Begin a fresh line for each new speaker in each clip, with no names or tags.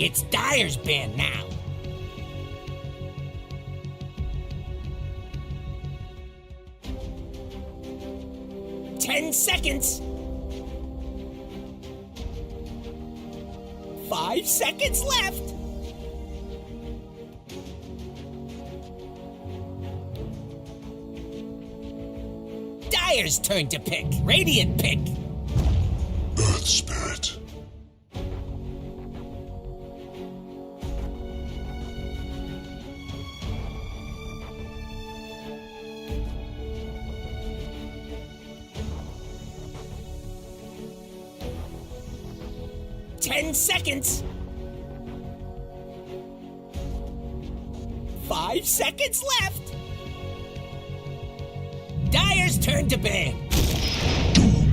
It's Dyer's band now. Ten seconds. 5 seconds left. Dyer's turn to pick. Radiant pick.
Earth Spirit.
Ten seconds. 5 seconds left. Dyer's turn to ban.
Doom.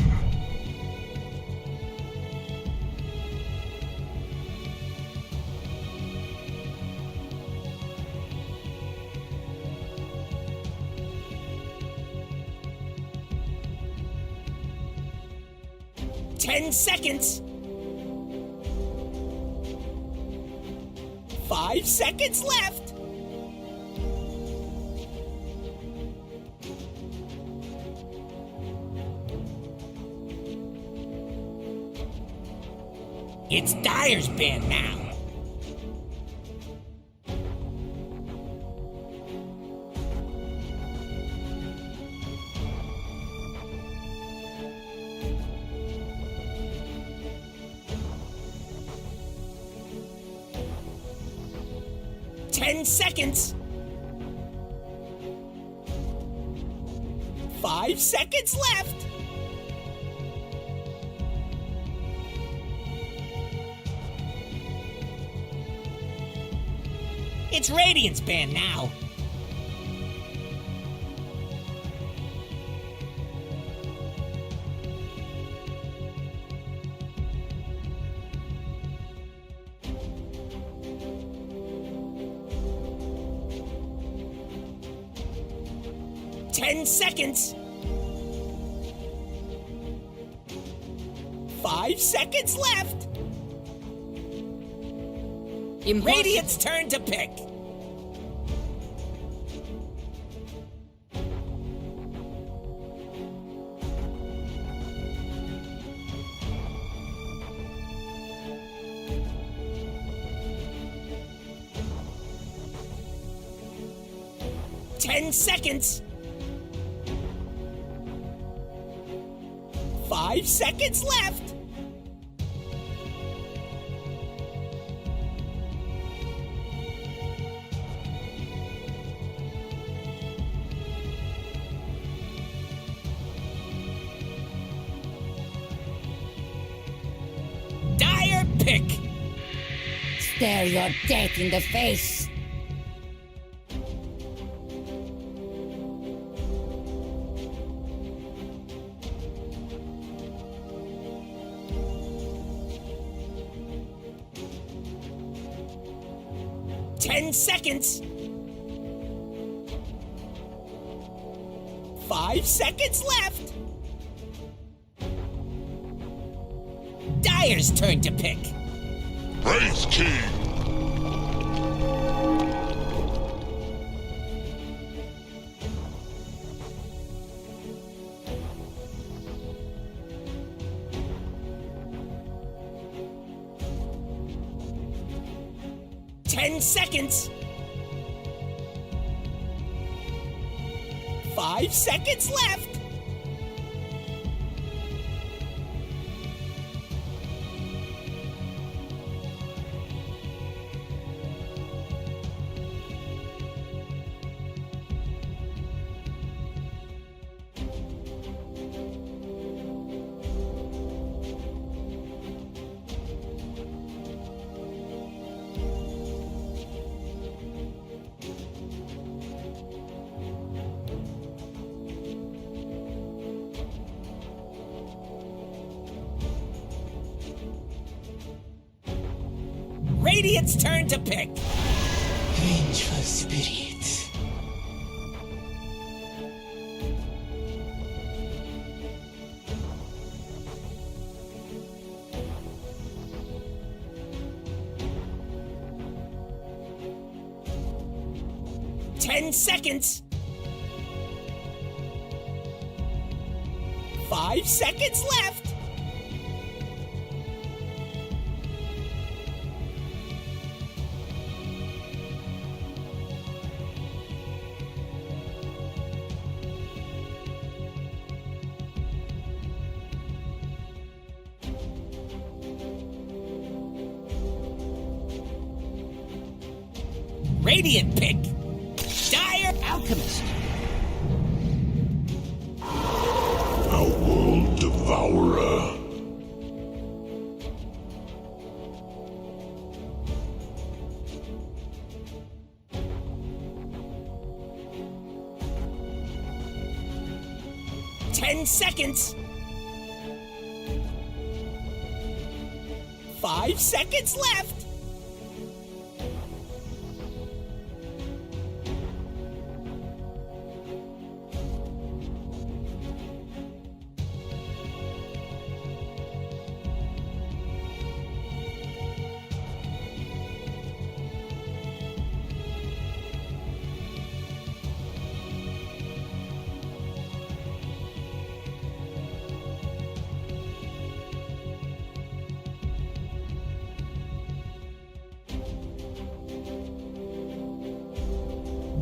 Ten seconds. 5 seconds left. It's Dyer's band now. Ten seconds. 5 seconds left. It's Radiant's band now. Ten seconds. 5 seconds left. Radiant's turn to pick. Ten seconds. 5 seconds left. Dyer pick.
Stare your death in the face.
Ten seconds. 5 seconds left. Dyer's turn to pick.
Praise King.
Ten seconds. 5 seconds left. Radiant's turn to pick.
Vengeful spirit.
10 seconds. 5 seconds left. Radiant pick. Dire Alchemist.
A world devourer.
Ten seconds. 5 seconds left.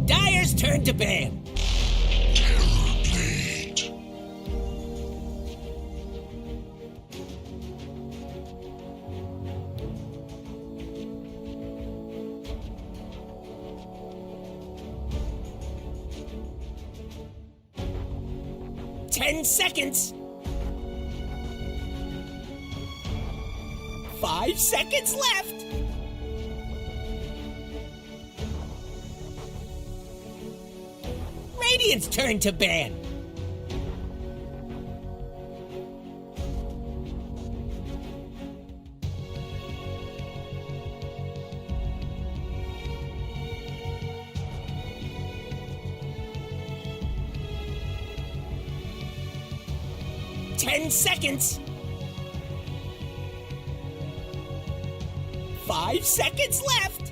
Dire's turn to ban.
Terrorblade.
Ten seconds. 5 seconds left. Radiant's turn to ban. Ten seconds. 5 seconds left.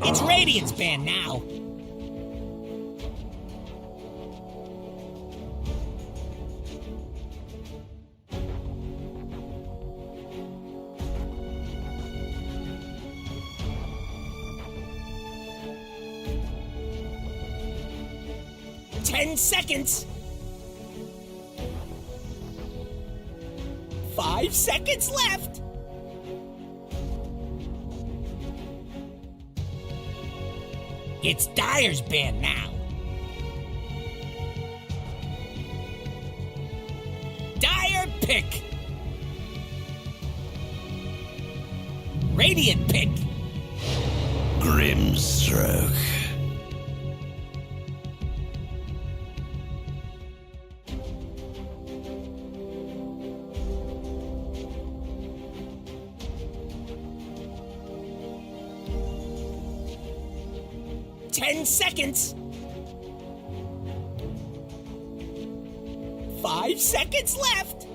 It's Radiant's ban now. Ten seconds. 5 seconds left. It's Dire's ban now. Dire pick. Radiant pick.
Grimstroke.
Ten seconds. 5 seconds left.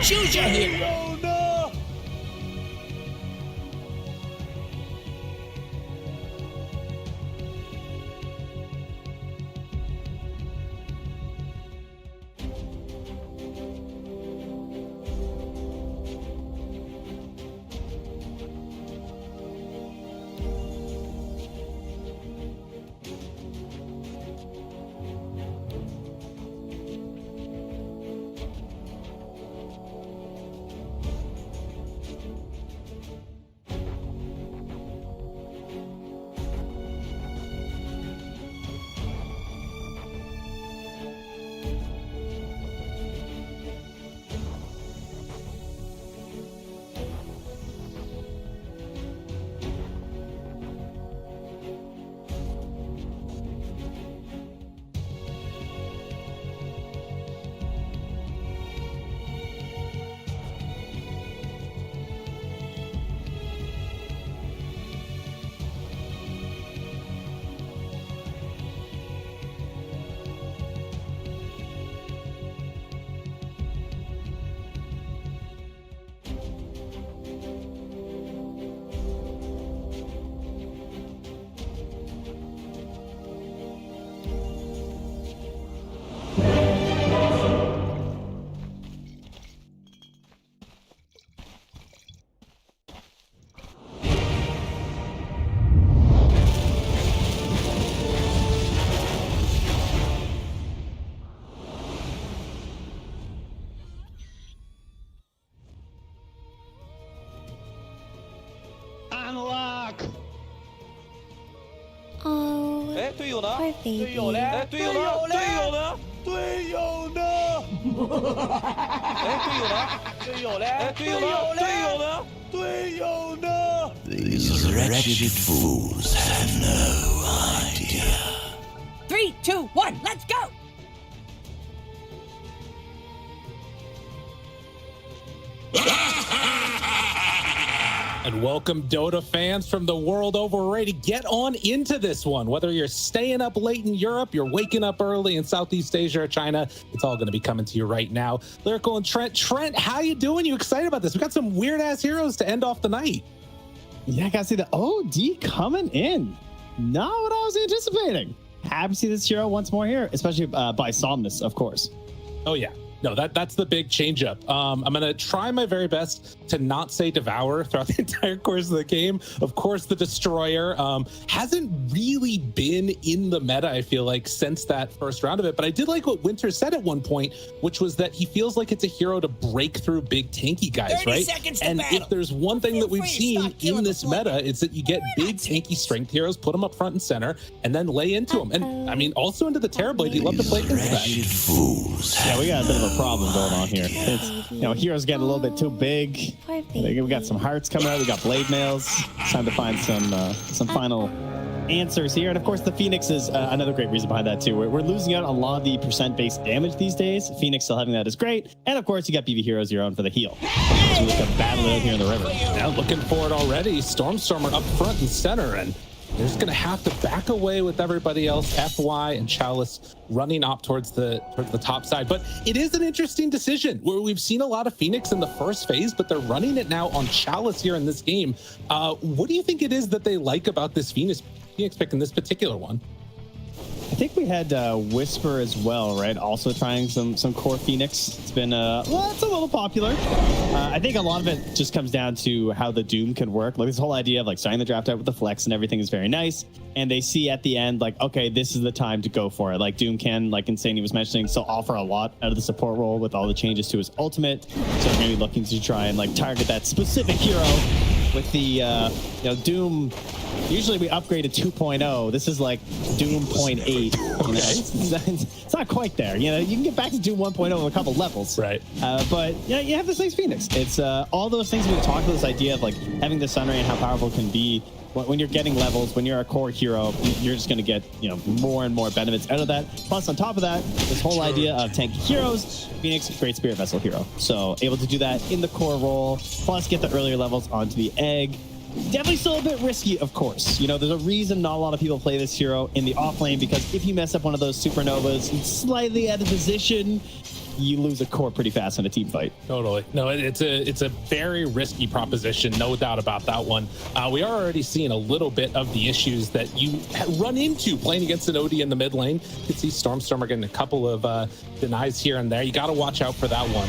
Choose your hero.
队友呢？Poor 队
baby.
友嘞？哎，队友呢？队友呢？
队友呢？
哎，队友呢？
队友嘞？
哎，队友呢？队友呢？
队友呢？
These wretched fools have no idea.
3, 2, 1, let's go!
And welcome Dota fans from the world over. We're ready to get on into this one. Whether you're staying up late in Europe, you're waking up early in Southeast Asia or China, it's all going to be coming to you right now. Lyrical and Trent. Trent, how you doing? You excited about this? We got some weird ass heroes to end off the night.
Yeah, I gotta see the OD coming in. Not what I was anticipating. Happy to see this hero once more here, especially by Somnus, of course.
Oh yeah. No, that's the big change up. I'm going to try my very best to not say Devour throughout the entire course of the game. Of course, the Destroyer hasn't really been in the meta, I feel like, since that first round of it. But I did like what Winter said at one point, which was that he feels like it's a hero to break through big tanky guys,
30
right?
seconds to
And
battle.
if there's one thing
Feel
that we've
free to
seen
stop killing
in this
before
meta, it's that you get
We're
big
not
tanky
taking
strength heroes, put them up front and center, and then lay into them. And I mean, also into the Terrorblade, you love to play against that.
Wretched fools
Yeah,
have
we got a bit of a problem going on here. It's, heroes getting a little bit too big.
Poor baby.
We got some hearts coming out. We got blade mails. It's time to find some final answers here. And of course, the Phoenix is another great reason behind that too. We're losing out on a lot of the percent-based damage these days. Phoenix still having that is great. And of course, you got BB Heroes your own for the heal. So we got battle out here in the river.
Now looking for it already. Stormstormer up front and center, and they're just gonna have to back away with everybody else. FY and Chalice running up towards the top side. But it is an interesting decision where we've seen a lot of Phoenix in the first phase, but they're running it now on Chalice here in this game. What do you think it is that they like about this Phoenix pick in this particular one?
I think we had Whisper as well, right? Also trying some core Phoenix. It's been well, it's a little popular. I think a lot of it just comes down to how the Doom can work. Like this whole idea of like starting the draft out with the flex and everything is very nice. And they see at the end like, okay, this is the time to go for it. Like Doom can, like Insane was mentioning, still offer a lot out of the support role with all the changes to his ultimate. So we're gonna be looking to try and like target that specific hero with the Doom. Usually we upgrade to 2.0. This is like Doom 0.8. You know, it's not quite there. You know, you can get back to Doom 1.0 in a couple levels.
Right.
But yeah, you have this nice Phoenix. It's all those things we talked about. This idea of like having the Sun Ray and how powerful it can be. When you're getting levels, when you're a core hero, you're just going to get more and more benefits out of that. Plus, on top of that, this whole idea of tanky heroes, Phoenix, great Spirit Vessel hero. So able to do that in the core role, plus get the earlier levels onto the egg. Definitely still a bit risky, of course. There's a reason not a lot of people play this hero in the off lane, because if you mess up one of those supernovas, slightly out of position, you lose a core pretty fast in a team fight.
Totally. No, it's a very risky proposition, no doubt about that one. We are already seeing a little bit of the issues that you run into playing against an OD in the mid lane. You can see Stormstormer getting a couple of denies here and there. You got to watch out for that one.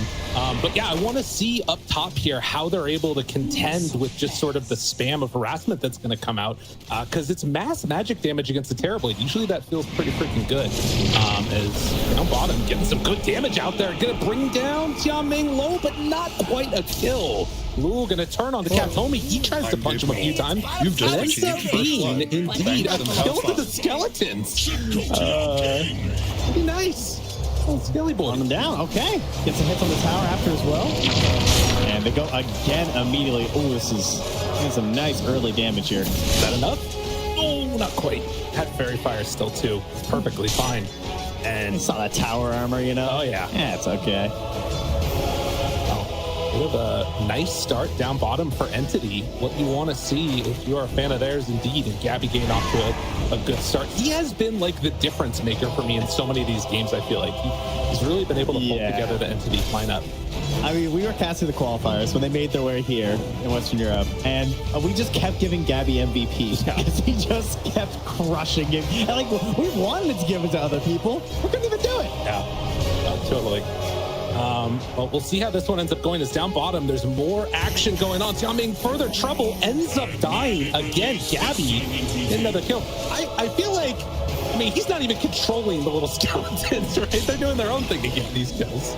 But yeah, I want to see up top here how they're able to contend with just sort of the spam of harassment that's going to come out, because it's mass magic damage against the Terrorblade. Usually that feels pretty freaking good. As down bottom, getting some good damage out there. Gonna bring down Xiaoming low, but not quite a kill. Lul gonna turn on the Captomi. He tries to punch him a few times.
You've done
Ends
what you
up
did.
being indeed a kill to the skeletons. Pretty nice. Oh, Skelly boy.
On them down. Okay. Get some hits on the tower after as well. And they go again immediately. Oh, this is some nice early damage here.
Is that enough? Oh, not quite. Had Fairy Fire still too. It's perfectly fine. And
I saw that tower armor,
Oh yeah.
Yeah, it's okay.
Bit of a nice start down bottom for Entity. What you want to see if you are a fan of theirs indeed, and Gabby getting off to a good start. He has been like the difference maker for me in so many of these games. I feel like he's really been able to hold together the Entity lineup.
I mean, we were casting the qualifiers when they made their way here in Western Europe, and we just kept giving Gabby MVP because he just kept crushing it. And like, we wanted to give it to other people, we couldn't even do it.
Yeah, totally. Well, we'll see how this one ends up going. It's down bottom. There's more action going on. Xiaoming further trouble, ends up dying again. Gabby, another kill. I feel like, I mean, he's not even controlling the little skeletons, right? They're doing their own thing to get these kills.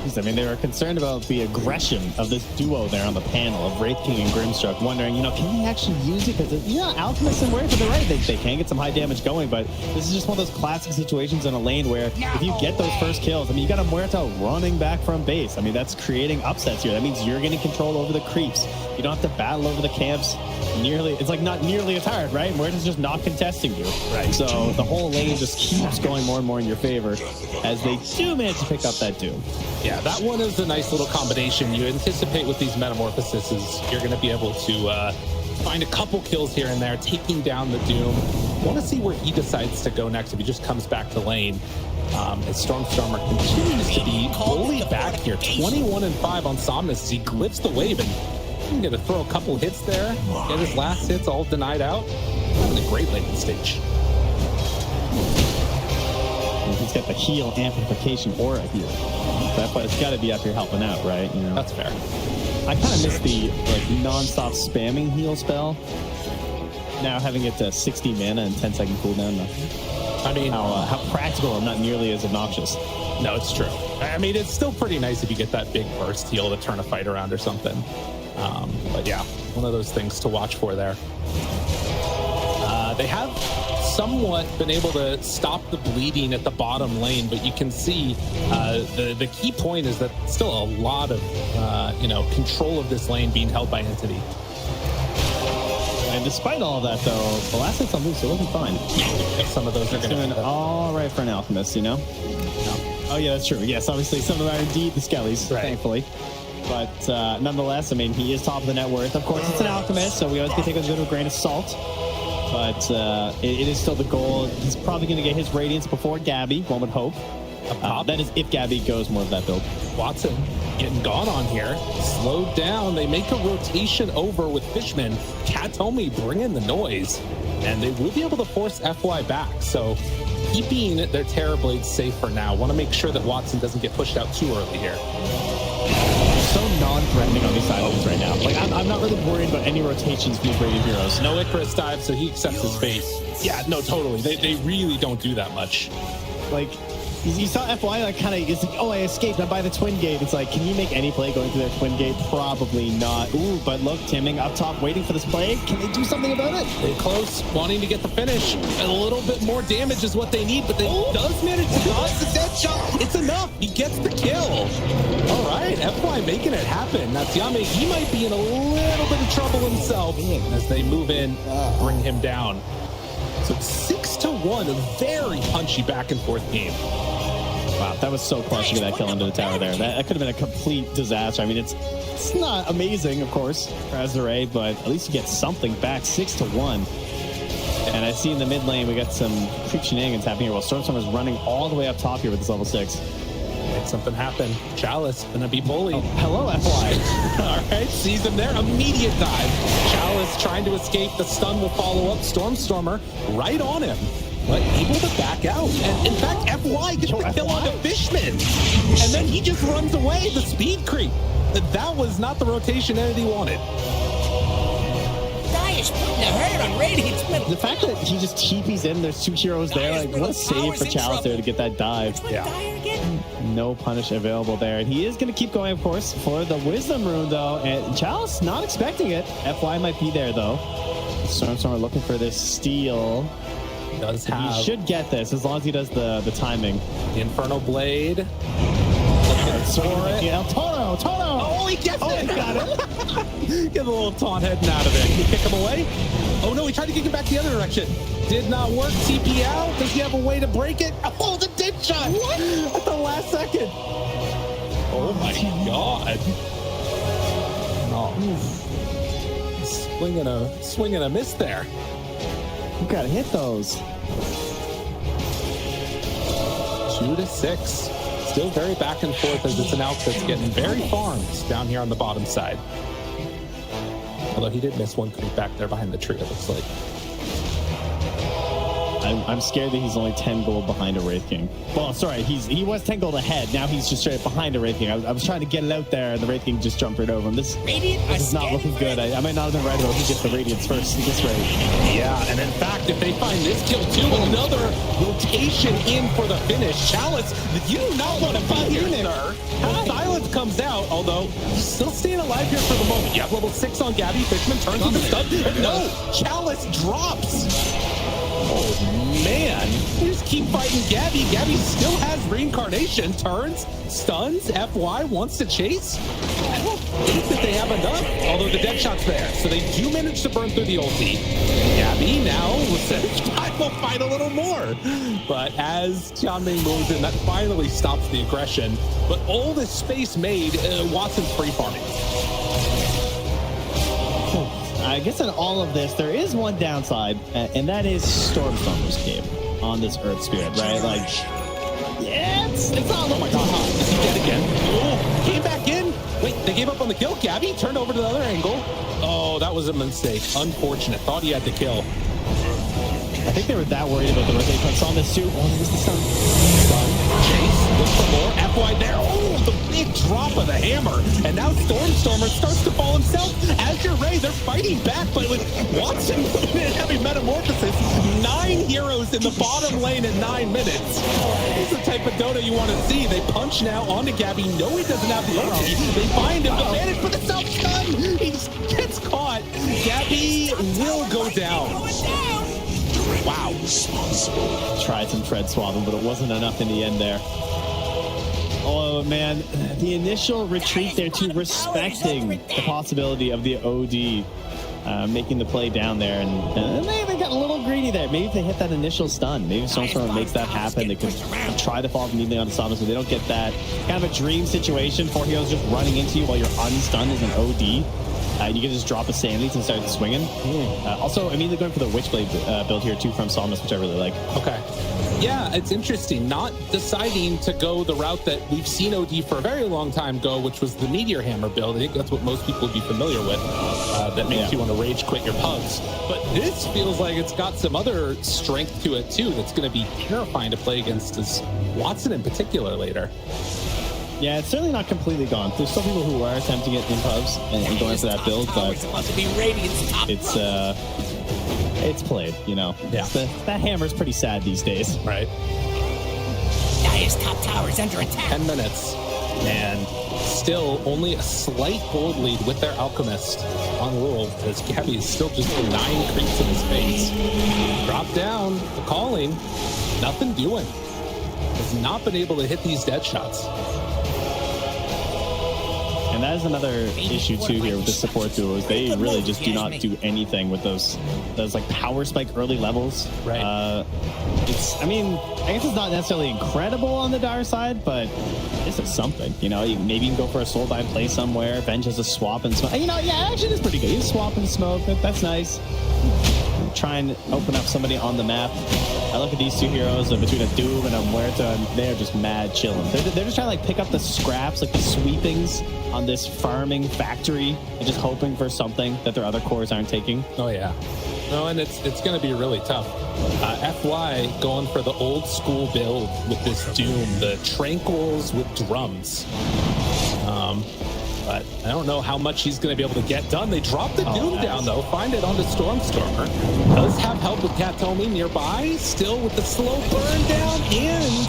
I mean, they were concerned about the aggression of this duo there on the panel of Wraith King and Grimstruck, wondering, can they actually use it? Because, Alchemist and Wraith, they're right. They can get some high damage going, but this is just one of those classic situations in a lane where if you get those first kills, I mean, you got a Muerto running back from base. I mean, that's creating upsets here. That means you're getting control over the creeps. You don't have to battle over the camps it's like not nearly as hard, right? Muerto's just not contesting you. Right. So the whole lane just keeps going more and more in your favor as they do manage to pick up that Doom.
Yeah, that one is a nice little combination. You anticipate with these metamorphoses you're going to be able to find a couple kills here and there, taking down the Doom. Want to see where he decides to go next if he just comes back to lane. As Stormstormer continues to be bullied back here, 21-5 on Somnus as he glyphs the wave, and he's going to throw a couple hits there, get his last hits all denied out. Having a great late stage.
And he's got the heal amplification aura here. But it's got to be up here helping out, right?
That's fair.
I kind of miss the non-stop spamming heal spell. Now having it to 60 mana and 10-second cooldown.
I mean,
how practical and not nearly as obnoxious.
No, it's true. I mean, it's still pretty nice if you get that big burst heal to turn a fight around or something. But yeah, one of those things to watch for there. They have somewhat been able to stop the bleeding at the bottom lane, but you can see the key point is that still a lot of control of this lane being held by Entity.
And despite all of that, though, the last hits on loose, they're looking fine.
Some of those are going to be
all right for an Alchemist,
No.
Oh yeah, that's true. Yes, obviously some of them are indeed the Skellies, thankfully. But nonetheless, I mean, he is top of the net worth. Of course, it's an Alchemist, so we always can take it with a grain of salt. But it is still the goal. He's probably going to get his Radiance before Gabby, one would hope. That is if Gabby goes more of that build.
Watson getting gone on here. Slowed down. They make a rotation over with Fishman. Katomi bringing the noise. And they will be able to force FY back. So keeping their Terrorblades safe for now. Want to make sure that Watson doesn't get pushed out too early here.
So non-threatening on these sidelines right now. Like, I'm not really worried about any rotations from these Radiant Heroes.
No Icarus dive, so he accepts his fate. Yeah, no, totally. They really don't do that much.
Like, you saw FY like kind of, it's like, oh, I escaped, I'm by the Twin Gate. It's like, can you make any play going through their Twin Gate? Probably not. Ooh, but look, Timming up top waiting for this play. Can they do something about it?
They're close, wanting to get the finish. A little bit more damage is what they need, but they does manage to dodge the dead shot. It's enough. He gets the kill. All right, FY making it happen. Now, Tiame, he might be in a little bit of trouble himself as they move in, bring him down. So 6-1, a very punchy back and forth game.
Wow, that was so close to get that kill into the tower there. That could have been a complete disaster. I mean, it's not amazing, of course, for Azure, but at least you get something back, 6-1. And I see in the mid lane, we got some creep shenanigans happening here while Stormstorm is running all the way up top here with this level 6.
Make something happen. Chalice gonna be bullied.
Oh, hello, FY.
All right, sees him there. Immediate dive. Chalice trying to escape. The stun will follow up. Stormstormer right on him, but able to back out. And in fact, FY gets the kill on the Fishman. And then he just runs away. The speed creep. That was not the rotation Entity wanted.
Dyer's putting a hurt on Radiant's middle.
The fact that he just TP's in, there's two heroes there. Like, what a save for Chalice there to get that dive.
Yeah.
No punish available there. And he is going to keep going, of course, for the Wisdom Rune, though. And Chalice not expecting it. FY might be there, though. Stormstormer looking for this steal. He should get this as long as he does the timing.
The Infernal Blade.
Tono!
Oh, he gets it!
He got it.
Get a little taunt heading out of it. Can he kick him away? Oh no, he tried to kick him back the other direction. Did not work. TP out. Does he have a way to break it? Oh, the dead shot! What? At the last second. Oh my god. Oh. Swing and a miss there.
You gotta hit those.
2-6. Still very back and forth as it's an Alp that's getting very farmed down here on the bottom side. Although he did miss one creep back there behind the tree, it looks like.
I'm scared that he's only 10 gold behind a Wraith King. Well, sorry, he was 10 gold ahead. Now he's just straight behind a Wraith King. I was trying to get it out there, and the Wraith King just jumped right over him. This is not looking good. I might not have been right about who gets the Radiance first in this raid.
Yeah, and in fact, if they find this kill too, another rotation in for the finish. Chalice, you do not want to be here, sir. Silence comes out, although he's still staying alive here for the moment. You have level 6 on Gabby. Fishman turns on the stun. And no, Chalice drops. Oh, man. You just keep fighting Gabby. Gabby still has reincarnation. Turns, stuns, FY wants to chase. I don't think that they have enough, although the dead shot's there. So they do manage to burn through the ulti. Gabby now will fight a little more. But as Tianming moves in, that finally stops the aggression. But all this space made, Watson's free farming.
I guess in all of this, there is one downside, and that is Stormstormer's game on this Earth Spirit, right? Like, yeah, it's not.
Oh my god, is he dead again? Oh, came back in. Wait, they gave up on the kill. Gabby turned over to the other angle. Oh, that was a mistake. Unfortunate. Thought he had to kill.
I think they were that worried about the rotation. I saw this too. Oh, there's the stun.
Chase, look for more. FY there. Oh, the big drop of the hammer. And now Stormstormer starts to fall himself. Azure Ray, they're fighting back, but with Watson in heavy metamorphosis, 9 heroes in the bottom lane in 9 minutes. This is the type of Dota you want to see. They punch now onto Gabby. No, he doesn't have the ulti. They find him. The manage for the self-stun. He gets caught. Gabby will go down. Wow.
Tried some tread swabbing, but it wasn't enough in the end there. Oh, man. The initial retreat there too, respecting the possibility of the OD making the play down there. And they got a little greedy there. Maybe if they hit that initial stun, maybe Stormstormer makes that happen. They could try to fall immediately onto Samus, but they don't get that. Kind of a dream situation. 4 heroes just running into you while you're unstunned as an OD. You can just drop a Sanity and start swinging. Also, immediately going for the Witchblade build here too from Samus, which I really like.
Okay. Yeah, it's interesting. Not deciding to go the route that we've seen OD for a very long time go, which was the Meteor Hammer build. I think that's what most people would be familiar with. That makes you want to rage quit your pugs. But this feels like it's got some other strength to it too that's going to be terrifying to play against, as Watson in particular later.
Yeah, it's certainly not completely gone. There's still people who are attempting it in pubs and going for that build, but it's played, you know.
Yeah.
That hammer's pretty sad these days.
Right.
Dire's top tower's under attack.
10 minutes. And still only a slight gold lead with their Alchemist on roll, as Gabby is still just 9 creeps in his face. Drop down, the calling, nothing doing. Has not been able to hit these dead shots.
And that is another issue too here with the support duo, is they really just do not do anything with those like power spike early levels.
Right.
I mean, I guess it's not necessarily incredible on the Dire side, but this is something. You know, maybe you can go for a soul dive play somewhere. Venge has a swap and smoke. You know, yeah, actually it's pretty good. You swap and smoke. That's nice. Try and open up somebody on the map. I look at these two heroes between a Doom and a Muerta, and they're just mad chilling. They're just trying to like pick up the scraps, like the sweepings on this farming factory, and just hoping for something that their other cores aren't taking.
Oh yeah. No, and it's going to be really tough. FY going for the old school build with this Doom, the Tranquils with drums. But I don't know how much he's going to be able to get done. They drop the Doom down, though. Find it on the Stormstormer. Does have help with Katomi nearby. Still with the slow burn down. And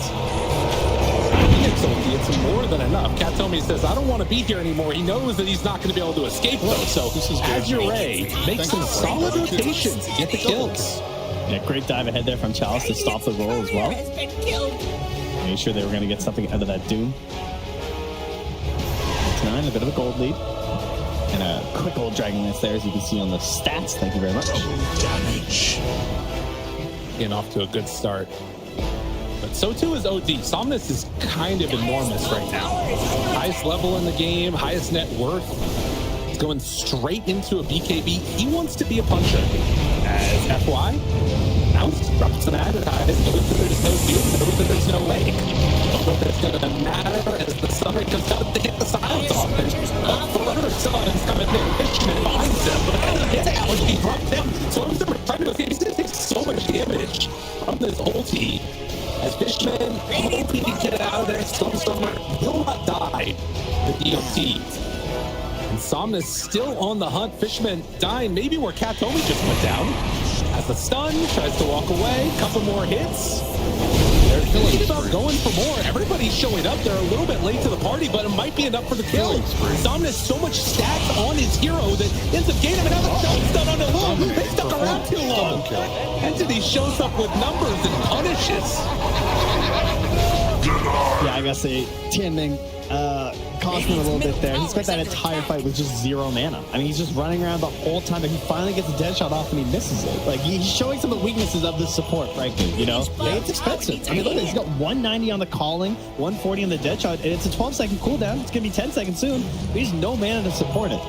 Phoenix ulti, it's more than enough. Katomi says, I don't want to be here anymore. He knows that he's not going to be able to escape, though. So Azure Ray makes some solid rotations to get the kills.
Yeah, great dive ahead there from Chalice to stop the roll as well. Made sure they were going to get something out of that Doom. 9, a bit of a gold lead. And a quick old Dragon Lance there, as you can see on the stats. Thank you very much.
Damage.
Getting off to a good start. But so too is OD. Somnus is kind of enormous right now. Highest level in the game, highest net worth. He's going straight into a BKB. He wants to be a puncher. As FY, now he's drops some advertise. Knows that there's no view, knows that there's no way. But it's going to matter as the summer comes out to hit the silence off. And Flutter Sun's coming in, Fishman behind him. But his allergy dropped down. So I'm trying to escape. He's going to take so much damage from ulti. As Fishman hoping to get out of there, Stormstormer will not die. The DOT. And Somnus still on the hunt. Fishman dying maybe where Katomi just went down. Has the stun, tries to walk away. Couple more hits. They're thinking about going for more. Everybody's showing up. They're a little bit late to the party, but it might be enough for the kill. Somnus so much stats on his hero that ends up getting him another stun on the loop. They stuck around too long. Entity shows up with numbers and punishes.
Yeah, I gotta say, Tianming cost him a little bit there. He spent that entire fight with just 0 mana. I mean, he's just running around the whole time, and he finally gets a dead shot off and he misses it. Like, he's showing some of the weaknesses of this support, frankly, you know? It's expensive. I mean, look at this. He's got 190 on the calling, 140 on the dead shot, and it's a 12-second cooldown. It's gonna be 10 seconds soon. But he's no mana to support it.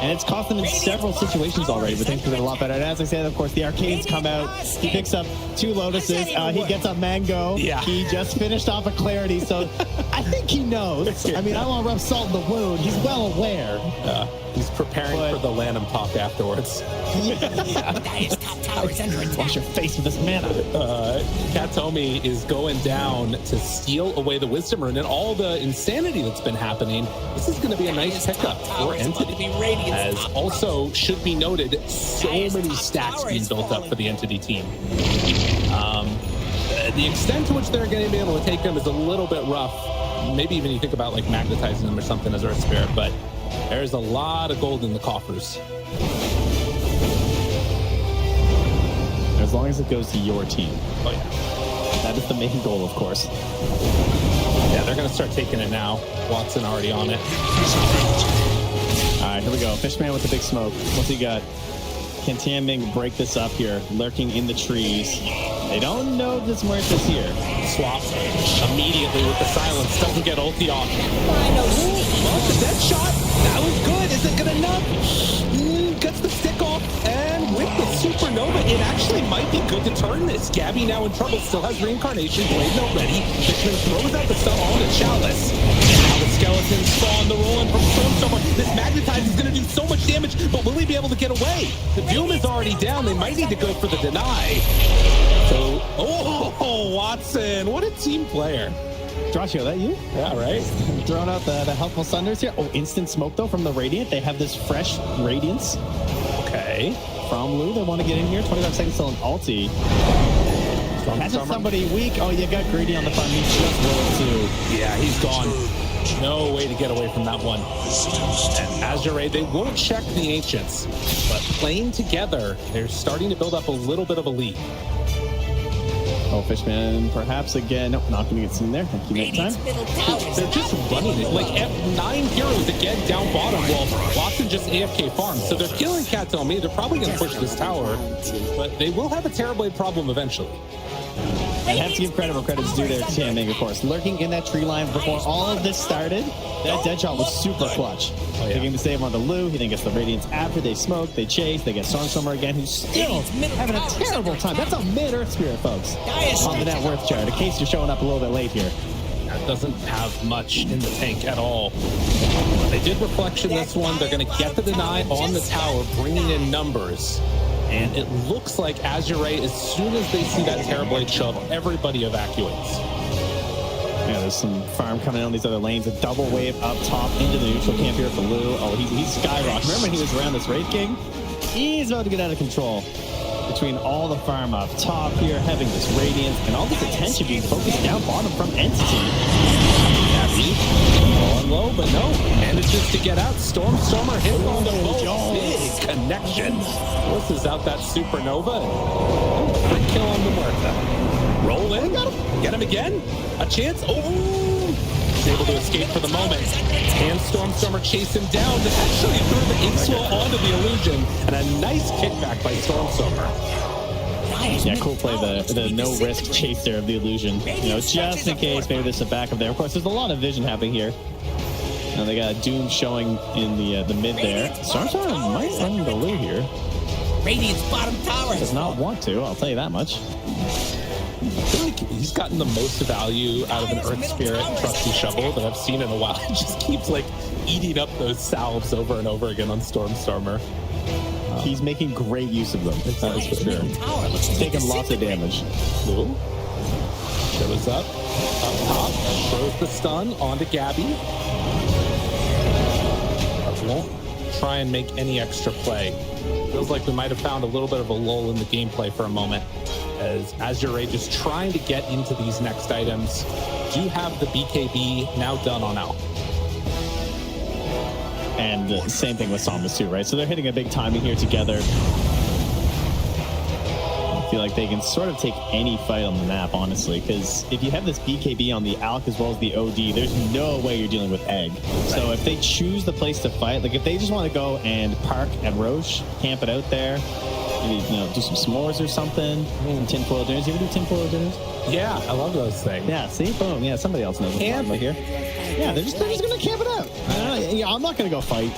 And it's cost him in several situations already, but things have been a lot better. And as I said, of course, the arcades come out. He picks up 2 Lotuses. He gets a Mango.
Yeah.
He just finished off a Clarity, so I think he knows. I mean, I don't want to rub salt in the wound. He's well aware.
He's preparing for the Lanham talk afterwards.
Dire's top tower's under attack.
Wash your face with this mana.
Katomi is going down to steal away the Wisdom Rune and all the insanity that's been happening. This is going to be a nice pickup for Entity. As also should be noted, so many stacks being built up for the Entity team. The extent to which they're going to be able to take them is a little bit rough. Maybe even you think about like magnetizing them or something as Earth Spirit, but there's a lot of gold in the coffers.
As long as it goes to your team.
Oh yeah.
That is the main goal, of course.
Yeah, they're going to start taking it now. Watson already on it.
All right, here we go. Fishman with the big smoke. What's he got? Can Tianming break this up here? Lurking in the trees. They don't know this Mirth is here.
Swap immediately with the silence. Doesn't get ulti off. Well, the dead shot. That was good. Is it good enough? Gets the stick off. And with the supernova, it actually might be good to turn this. Gabby now in trouble. Still has reincarnation. Blade Note ready. Fishman throws out the stun on the Chalice. Now the skeletons spawn the rolling from Stormstormer. This magnetize is going to do so much damage, but will he be able to get away? The Doom is already down. They might need to go for the deny. So, oh, Watson, what a team player.
Drashio, that you?
Yeah, right?
Throwing out the helpful thunders here. Oh, instant smoke, though, from the Radiant. They have this fresh Radiance.
Okay.
From Lu, they want to get in here. 25 seconds till an ulti. Catches somebody weak. Oh, you got greedy on the farm. He's just rolled too.
Yeah, he's gone. No way to get away from that one. And Azure, they won't check the Ancients, but playing together, they're starting to build up a little bit of a lead.
Oh, Fishman, perhaps again. Nope, not going to get seen there. Thank you, next time.
They're just running it. Like, 9 heroes again down bottom. Well, Watson just AFK farm. So they're killing Katomi. They're probably going to push this tower, but they will have a Terrorblade problem eventually.
I have to give credit where credit's due there to Tianming, of course. Lurking in that tree line before all of this started, that dead shot was super clutch. Taking the save on the Lu, he then gets the Radiance after they smoke, they chase, they get Stormstormer again, who's still having a terrible time. That's a mid-Earth Spirit, folks, on the net worth chart, in case you're showing up a little bit late here.
That doesn't have much in the tank at all. They did Reflection this one. They're going to get the deny on the tower, bringing in numbers. And it looks like Azure, as soon as they see that Terrorblade shove, everybody evacuates.
Yeah, there's some farm coming on these other lanes. A double wave up top into the neutral camp here for Lu. Oh, he's skyrocketing. Remember when he was around this Wraith King? He's about to get out of control. Between all the farm up top here, having this Radiance, and all this attention being focused down bottom from Entity.
Gabby, going low, but no. Manages to get out. Stormstormer hit on the boat. Big connection. Forces out that supernova. Quick kill on the Muerta. Roll in. Get him again. A chance. Oh! He's able to escape for the moment. And Stormstormer chase him down to actually throw the Inkswell onto the illusion. And a nice kickback by Stormstormer.
Yeah, cool play, the no-risk chase there of the illusion. You know, just in case maybe there's a backup there. Of course, there's a lot of vision happening here. Now they got Doom showing in the mid there. Stormstormer might run into Lu here.
Radiant's bottom tower
Does not want to, I'll tell you that much.
I feel like he's gotten the most value out of an Earth Spirit Trusty Shovel that I've seen in a while. He just keeps like eating up those salves over and over again on Stormstormer.
He's making great use of them, that is for sure. He's taking lots of damage.
Cool. Shows up top, throws the stun onto Gabby. But won't try and make any extra play. Feels like we might have found a little bit of a lull in the gameplay for a moment, as Azure just trying to get into these next items. Do have the BKB now done on Al.
And same thing with Sombas too, right? So they're hitting a big timing here together. I feel like they can sort of take any fight on the map, honestly, because if you have this BKB on the Alk as well as the OD, there's no way you're dealing with Egg. Right. So if they choose the place to fight, like if they just want to go and park at Roche, camp it out there, maybe, you know, do some s'mores or something, some tinfoil dinners. You ever do tinfoil dinners?
Yeah, I love those things.
Yeah, see? Boom. Yeah, somebody else knows what I'm talking about here. Yeah, they're just going to camp it out. Yeah, I'm not going to go fight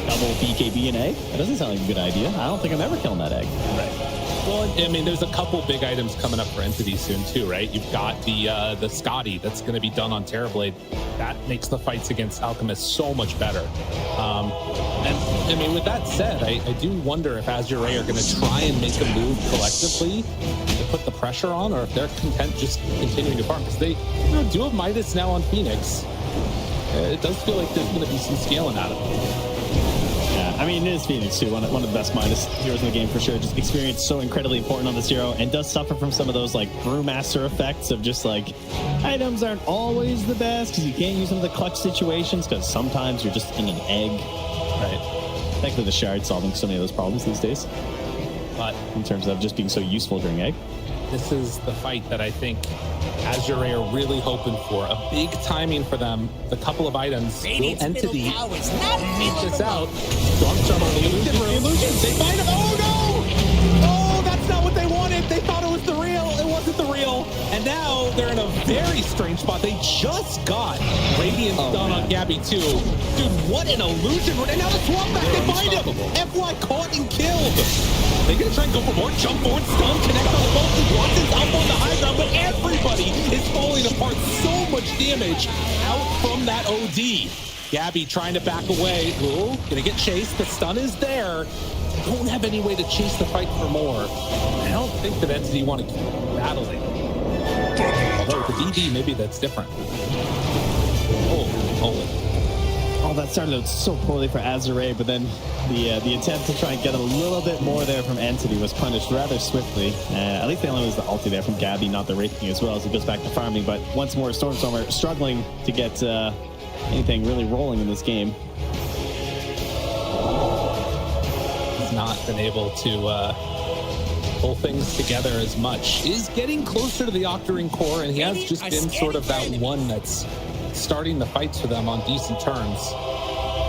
double BKB and Egg. That doesn't sound like a good idea. I don't think I'm ever killing that Egg.
Right. Well, I mean, there's a couple big items coming up for Entity soon too, right? You've got the Scotty that's going to be done on Terrorblade. That makes the fights against Alchemist so much better. And I mean, with that said, I do wonder if Azure are going to try and make a move collectively to put the pressure on, or if they're content just continuing to farm, because they do have Midas now on Phoenix. It does feel like there's going to be some scaling out of it.
Yeah, I mean, it is Phoenix too, one of the best Midas heroes in the game for sure. Just experience so incredibly important on this hero, and does suffer from some of those like brewmaster effects of just like items aren't always the best because you can't use them in the clutch situations because sometimes you're just in an egg. Right. Thankfully, the shard solving so many of those problems these days. But in terms of just being so useful during egg,
this is the fight that I think Azure are really hoping for. A big timing for them. The couple of items. Will Entity beat this out. Stormstorm on the illusions. They find him. Oh no! Oh, that's not what they wanted. They thought it was the real. It wasn't the real. And now they're in a very strange spot. They just got Radiance done on Gabby too. Dude, what an illusion. And now the swap back. They find him. FY caught and killed. They're going to try and go for more. Jump forward, stun, connect on the both. Watson's up on the high ground, but everybody is falling apart. So much damage out from that OD. Gabby trying to back away. Ooh, going to get chased. The stun is there. Don't have any way to chase the fight for more. I don't think that Entity want to keep battling. Although with the DD, maybe that's different.
Oh, that started out so poorly for Azure, but then the attempt to try and get a little bit more there from Entity was punished rather swiftly. At least they only lose the ulti there from Gabby, not the raking as well, as it goes back to farming. But once more, Stormstormer struggling to get anything really rolling in this game.
He's not been able to pull things together as much. Is getting closer to the Octarine core, and he has just been sort of that one that's starting the fights for them on decent terms,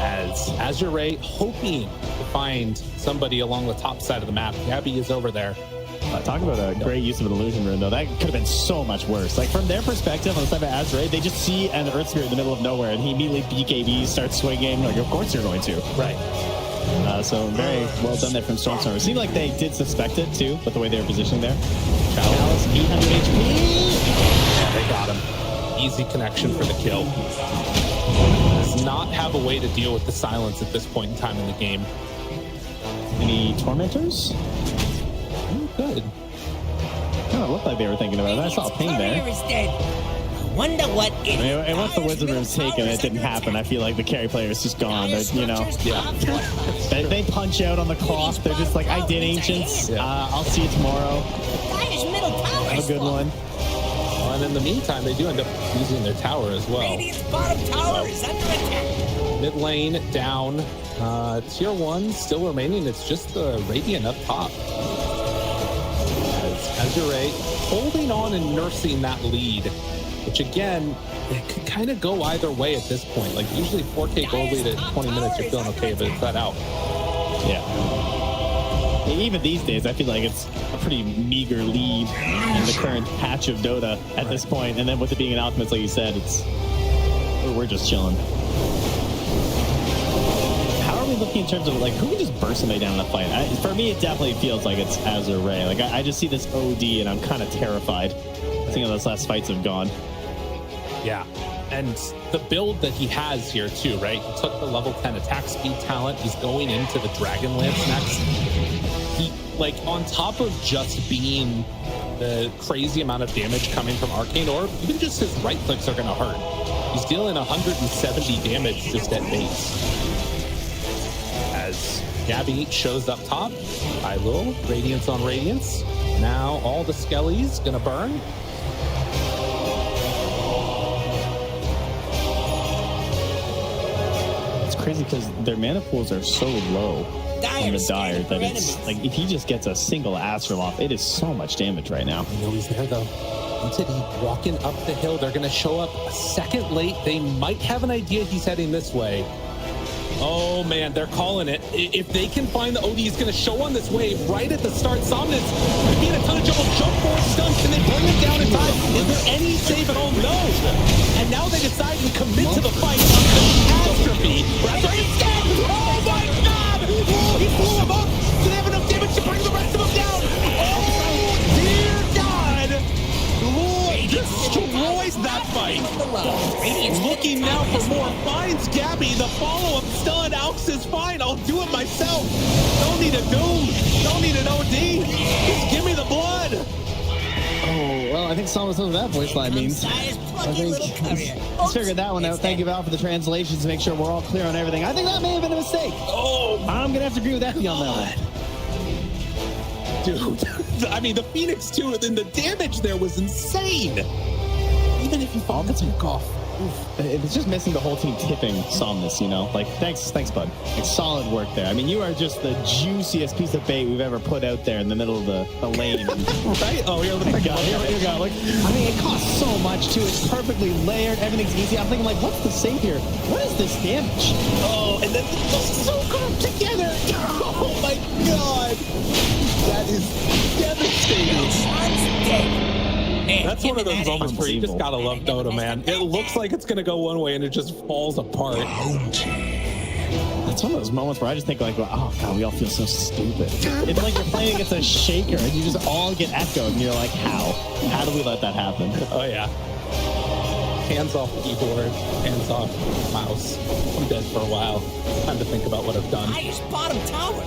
as Azure hoping to find somebody along the top side of the map. Gabby is over there.
Talk about a great use of an illusion rune, though. That could have been so much worse. Like, from their perspective on the side of Azure, they just see an Earth Spirit in the middle of nowhere, and he immediately BKB, starts swinging. Like, of course you're going to.
Right.
So very well done there from Stormstormer. It seemed like they did suspect it, too, but the way they were positioning there. Chalice, 800 HP.
Yeah, they got him. Easy connection for the kill. Does not have a way to deal with the silence at this point in time in the game.
Any Tormentors?
Good.
Kind of looked like they were thinking about it. I saw a ping there.
Wonder what it
And once the Wizard Room's taken, it didn't happen. I feel like the carry player is just gone. But, you know, they punch out on the clock. They're just like, I did Ancients. I'll see you tomorrow. Have a good one.
Well, and in the meantime, they do end up using their tower as well.
Radiant's bottom tower is under attack.
Mid lane down. Tier 1 still remaining. It's just the Radiant up top. Azure holding on and nursing that lead, which again, it could kind of go either way at this point. Like, usually 4K gold lead at 20 minutes, you're feeling okay, but it's that out.
Yeah. Even these days, I feel like it's a pretty meager lead in the current patch of Dota at this point. And then with it being an Alchemist, like you said, we're just chilling. How are we looking in terms of, like, who can just burst somebody down in a fight? For me, it definitely feels like it's Azure. Like, I just see this OD, and I'm kind of terrified. I think those last fights have gone.
Yeah. And the build that he has here too, right? He took the level 10 attack speed talent. He's going into the Dragon Lance next. He, like, on top of just being the crazy amount of damage coming from Arcane Orb, even just his right clicks are going to hurt. He's dealing 170 damage just at base. As Gabby shows up top, Hilo, Radiance on Radiance. Now all the Skellies going to burn.
It's crazy because their mana pools are so low on the Dire that it's like if he just gets a single Astral off, it is so much damage right now.
I know he's there though. Entity walking up the hill. They're going to show up a second late. They might have an idea he's heading this way. Oh man, they're calling it. If they can find the OD, he's going to show on this wave right at the start. Somnus being a ton of trouble. Jump forward stun. Can they bring him down in time? Is there any save at all? No. And now they decide to commit to the fight of catastrophe. Right instead. Oh my God! Oh, he flew him up. Do they have enough damage to bring the rest of them down? Oh dear God! Lloyd destroys that fight. Looking now for more. Finds Gabby. The follow-up stun. Aux is fine. I'll do it myself. Don't need a Doom. Don't need an OD. Just give me the blood.
Oh, well, I think Samus knows what that voice line means. I think let's figure that one out. Thank you, Val, for the translations to make sure we're all clear on everything. I think that may have been a mistake.
Oh,
I'm going to have to agree with Effie on that one.
dude. I mean, the Phoenix too, and then the damage there was insane. Even if you fall, that's a off.
It's just missing the whole team tipping Somnus, you know? Like, thanks, bud. Like, solid work there. I mean, you are just the juiciest piece of bait we've ever put out there in the middle of the lane.
Right? Oh, here we go.
Here we go. Like, I mean, it costs so much, too. It's perfectly layered. Everything's easy. I'm thinking, like, what's the save here? What is this damage?
Oh, and then they're so good together. Oh, my God. That is devastating. That's one of those moments where you just gotta love Dota, man. It looks like it's gonna go one way and it just falls apart.
That's one of those moments where I just think like, oh God, we all feel so stupid. It's like you're playing against a shaker and you just all get echoed and you're like, how? How do we let that happen?
Oh yeah. Hands off keyboard, hands off mouse. I'm dead for a while. Time to think about what I've done.
Highest bottom tower.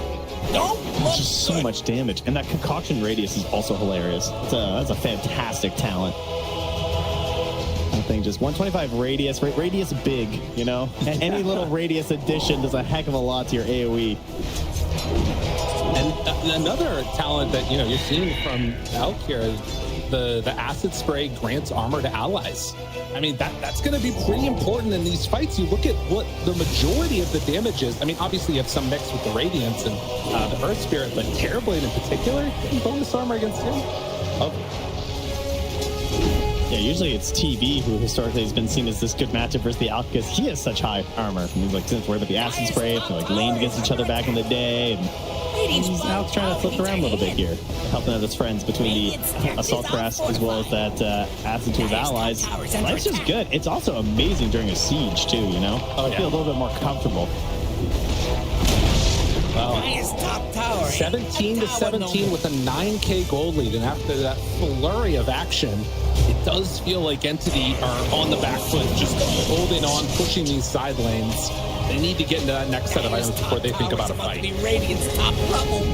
It's just so much damage. And that concoction radius is also hilarious. That's a fantastic talent. That thing just 125 radius, radius big, you know? Any little radius addition does a heck of a lot to your AoE.
And another talent that, you know, you're seeing from Elk here is the acid spray grants armor to allies. I mean, that's going to be pretty important in these fights. You look at what the majority of the damage is. I mean, obviously you have some mix with the Radiance and the Earth Spirit, but Terrorblade in particular, getting bonus armor against him. Oh.
Yeah, usually it's TV who historically has been seen as this good matchup versus the Alk because he has such high armor. And he's like, since we're about the acid spray, if they're like laned against each other back in the day. And he's Alk's trying to flip around a little bit here, helping out his friends between the Assault Crass as well as that acid to his allies. Life's just good. It's also amazing during a siege too, you know?
Oh, yeah.
I feel a little bit more comfortable.
Well,
17
to 17 with a 9k gold lead, and after that flurry of action, it does feel like Entity are on the back foot, just holding on, pushing these side lanes. They need to get into that next set of items before they think about a fight.
Radiant's top level.
We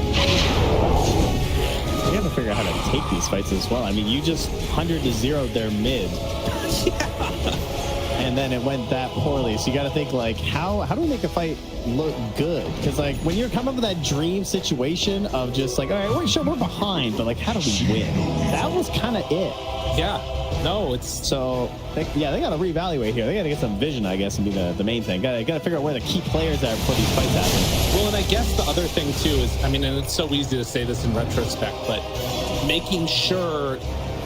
have to figure out how to take these fights as well. I mean, you just 100-0 their mid.
Yeah.
And then it went that poorly. So you got to think like, how do we make a fight look good? Because like when you're coming up with that dream situation of just like, all right, wait, sure, we're behind, but like, how do we win? That was kind of it.
Yeah. No, it's
so they got to reevaluate here. They got to get some vision, I guess, and be the main thing. Got to figure out where the key players are before these fights happen.
well, and I guess the other thing too is, I mean, and it's so easy to say this in retrospect, but making sure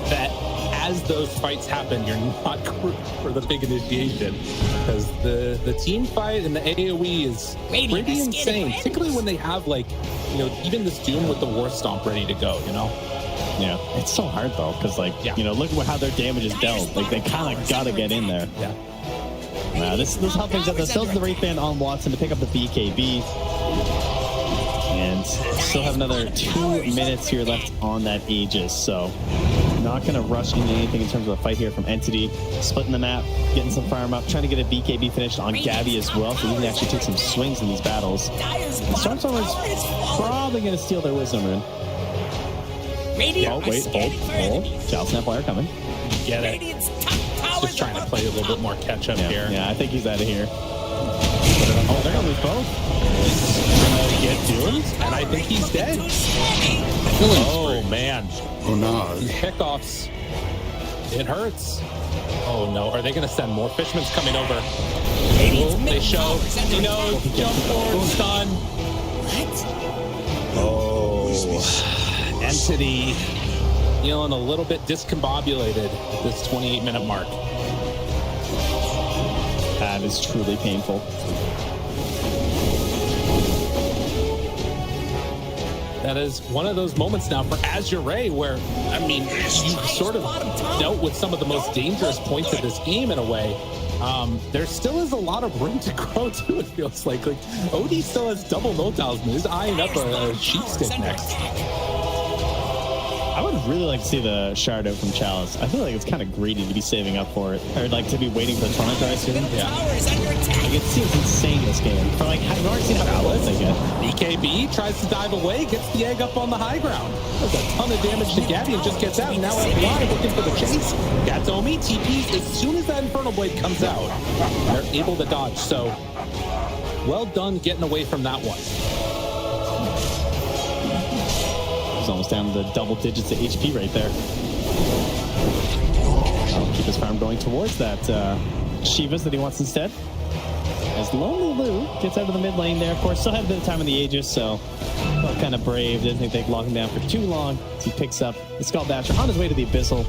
that as those fights happen, you're not grouped for the big initiation, because the team fight and the AoE is pretty insane, particularly when they have like, you know, even this Doom with the War Stomp ready to go, you know?
Yeah, it's so hard though, because like, you know, look at how their damage is dealt. Like they kind of got to get in there.
Yeah.
This helps things up. This sells the Wraith Band on Watson to pick up the BKB. And still have another 2 minutes here left on that Aegis, so not going to rush into anything in terms of a fight here from Entity. Splitting the map, getting some farm up, trying to get a BKB finished on Gabby as well, so he can actually take some swings in these battles. Stormstormer's probably going to steal their Wisdom Rune.
Radiant
Oh,
are
wait,
scanning for
hold.
enemies.
Child Snap Wire coming.
Get it.
Radiant's top tower
Just trying to play a little bit more catch up here.
Yeah, I think he's out of here. Oh, they're gonna lose both.
Gonna get doomed, and I think he's dead. Oh man,
Oh no.
these pickoffs. It hurts. Oh no, are they gonna send more Fishmans coming over?
Radiant's
Oh, they
middle
show,
tower's under
you know,
attack.
jump forward, stun.
What?
Oh, Entity feeling a little bit discombobulated at this 28-minute mark.
That is truly painful.
That is one of those moments now for Azure where, I mean, you've sort of dealt with some of the most dangerous points of this game in a way. There still is a lot of room to grow too, it feels like. OD still has double no-tiles and is eyeing up a sheep stick next.
I would really like to see the shard out from Chalice. I feel like it's kind of greedy to be saving up for it, or like to be waiting for the Torment to soon.
Middle
Yeah,
tower is under attack.
like, it seems insane this game. For like, I've already seen how close they get.
BKB tries to dive away, gets the egg up on the high ground. Does a ton of damage to Gabby and just gets out. Now it's live looking for the chase. Gatomi TPs as soon as that Infernal Blade comes out. They're able to dodge. So well done getting away from that one.
He's almost down to the double digits of HP right there. I'll keep his farm going towards that Shivas that he wants instead. As Lonely Lou gets out of the mid lane there. Of course, still had a bit of time in the Aegis, so felt kind of brave. Didn't think they could lock him down for too long. As he picks up the Skull Basher on his way to the Abyssal.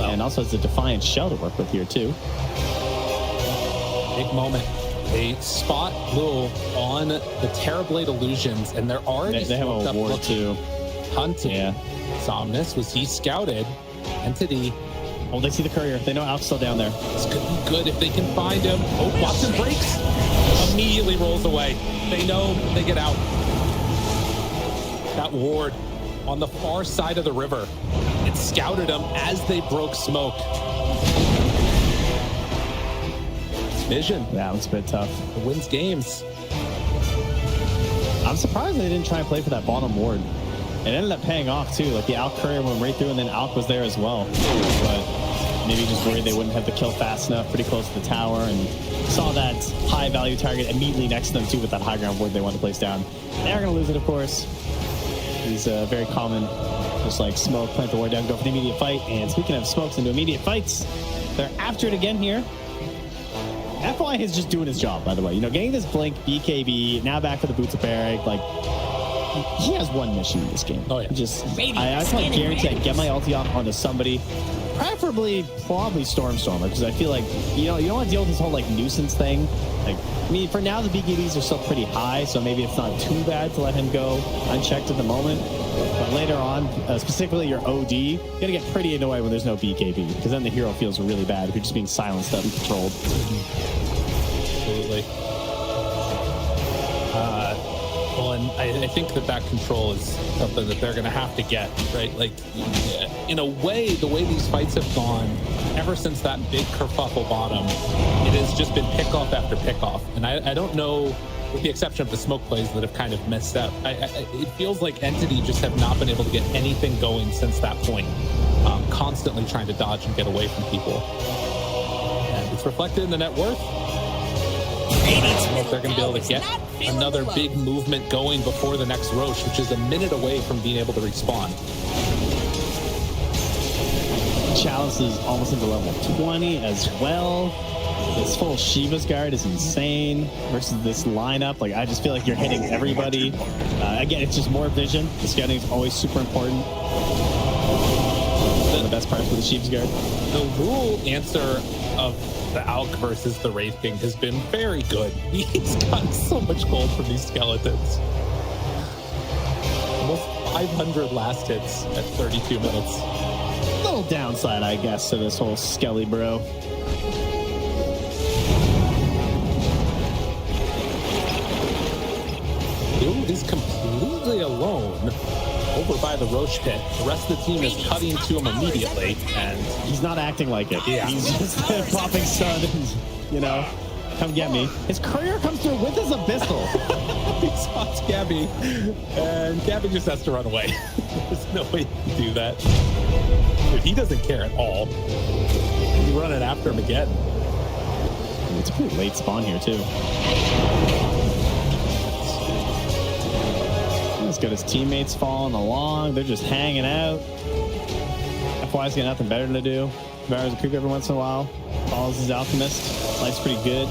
And also has the Defiant Shell to work with here, too.
Big moment. They spot Lul on the Terrorblade illusions, and they're already
They have
smoked
a
up
ward,
looking.
too.
Hunting.
Yeah.
Somnus, was he scouted? Entity.
Oh, they see the courier. They know Alp's still down there.
This could be good if they can find him. Oh, Watson breaks. Immediately rolls away. They know they get out. That ward on the far side of the river. It scouted them as they broke smoke. Vision.
That was a bit tough.
It wins games.
I'm surprised they didn't try and play for that bottom ward. It ended up paying off too. Like the Alk courier went right through, and then Alk was there as well. But maybe just worried they wouldn't have the kill fast enough, pretty close to the tower, and saw that high value target immediately next to them too with that high ground ward they wanted to place down. They're gonna lose it, of course. He's very common, just like smoke, plant the ward down, go for the immediate fight. And speaking of smokes into immediate fights, they're after it again here. FY is just doing his job, by the way. You know, getting this blink, BKB, now back to the Boots of Barrack, like, he has one mission in this game.
Oh, yeah.
Just, I can guarantee I get my ulti off onto somebody, preferably probably Stormstormer, because I feel like, you don't want to deal with this whole, like, nuisance thing. Like, I mean, for now, the BKBs are still pretty high, so maybe it's not too bad to let him go unchecked at the moment. But later on, specifically your OD, you're going to get pretty annoyed when there's no BKB, because then the hero feels really bad if you're just being silenced up and controlled.
Absolutely. Well, and I think that control is something that they're going to have to get, right? Like, in a way, the way these fights have gone, ever since that big kerfuffle bottom, it has just been pick-off after pick-off. And I don't know, with the exception of the smoke plays that have kind of messed up, it feels like Entity just have not been able to get anything going since that point. Constantly trying to dodge and get away from people. And it's reflected in the net worth. I don't know if they're going to be able to get another big movement going before the next Roche, which is a minute away from being able to respawn.
Chalice is almost into level 20 as well. This full Shiva's guard is insane versus this lineup. Like, I just feel like you're hitting everybody. Again, it's just more vision. The scouting is always super important. One of the best parts with the Shiva's guard.
The rule answer of the Alk versus the Wraith King has been very good. He's gotten so much gold from these skeletons. Almost 500 last hits at 32 minutes.
Little downside, I guess, to this whole Skelly bro.
Bill is completely alone over by the Roche pit. The rest of the team is cutting to him immediately, and
He's not acting like it.
Yeah.
He's just popping stun and, you know, come get me. His courier comes through with his Abyssal.
he spots Gabby, and Gabby just has to run away. There's There's no way you can do that. Dude, he doesn't care at all. You run it after him again.
It's a pretty late spawn here, too. He's got his teammates following along. They're just hanging out. FY's got nothing better to do. Barrows a creep every once in a while. Follows his alchemist. Life's pretty good.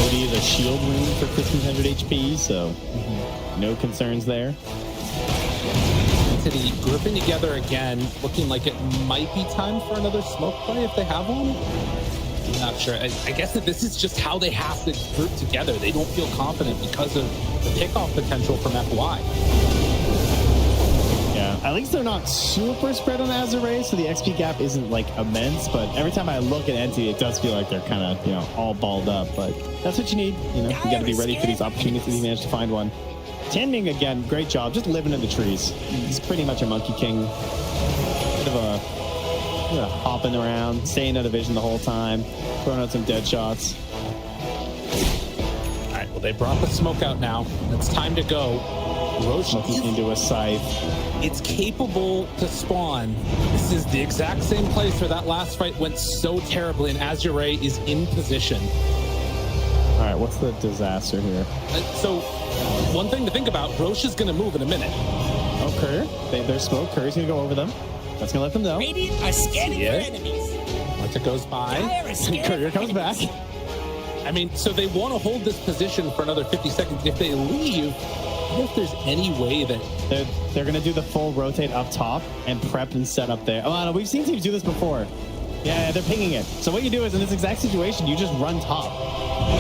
OD is a shield rune for 1500 HP, so no concerns there.
Entity grouping together again, looking like it might be time for another smoke play if they have one. I'm not sure. I guess that this is just how they have to group together. They don't feel confident because of the pickoff potential from FY.
Yeah, at least they're not super spread on Azure, so the XP gap isn't like immense. But every time I look at Entity, it does feel like they're kind of, you know, all balled up. But that's what you need. You know, you got to be ready for these opportunities if you manage to find one. Tianming again, great job, just living in the trees. He's pretty much a Monkey King. Bit of a hopping around, staying out of vision the whole time, throwing out some dead shots.
All right, well, they brought the smoke out now. It's time to go. Roche
Looking into a scythe.
It's capable to spawn. This is the exact same place where that last fight went so terribly, and Azure is in position.
All right, what's the disaster here?
So, one thing to think about, Roche is going to move in a minute.
Oh, Kerr. There's smoke. Kerr's going to go over them. That's going to let them know.
Radiant are scanning
See
for
it?
enemies.
Once it goes by,
Dire are scanning
Courier
for
comes back.
enemies.
I mean, so they want to hold this position for another 50 seconds. If they leave, I don't know if there's any way that...
They're going to do the full rotate up top and prep and set up there. Oh, no, we've seen teams do this before. Yeah, they're pinging it. So what you do is, in this exact situation, you just run top.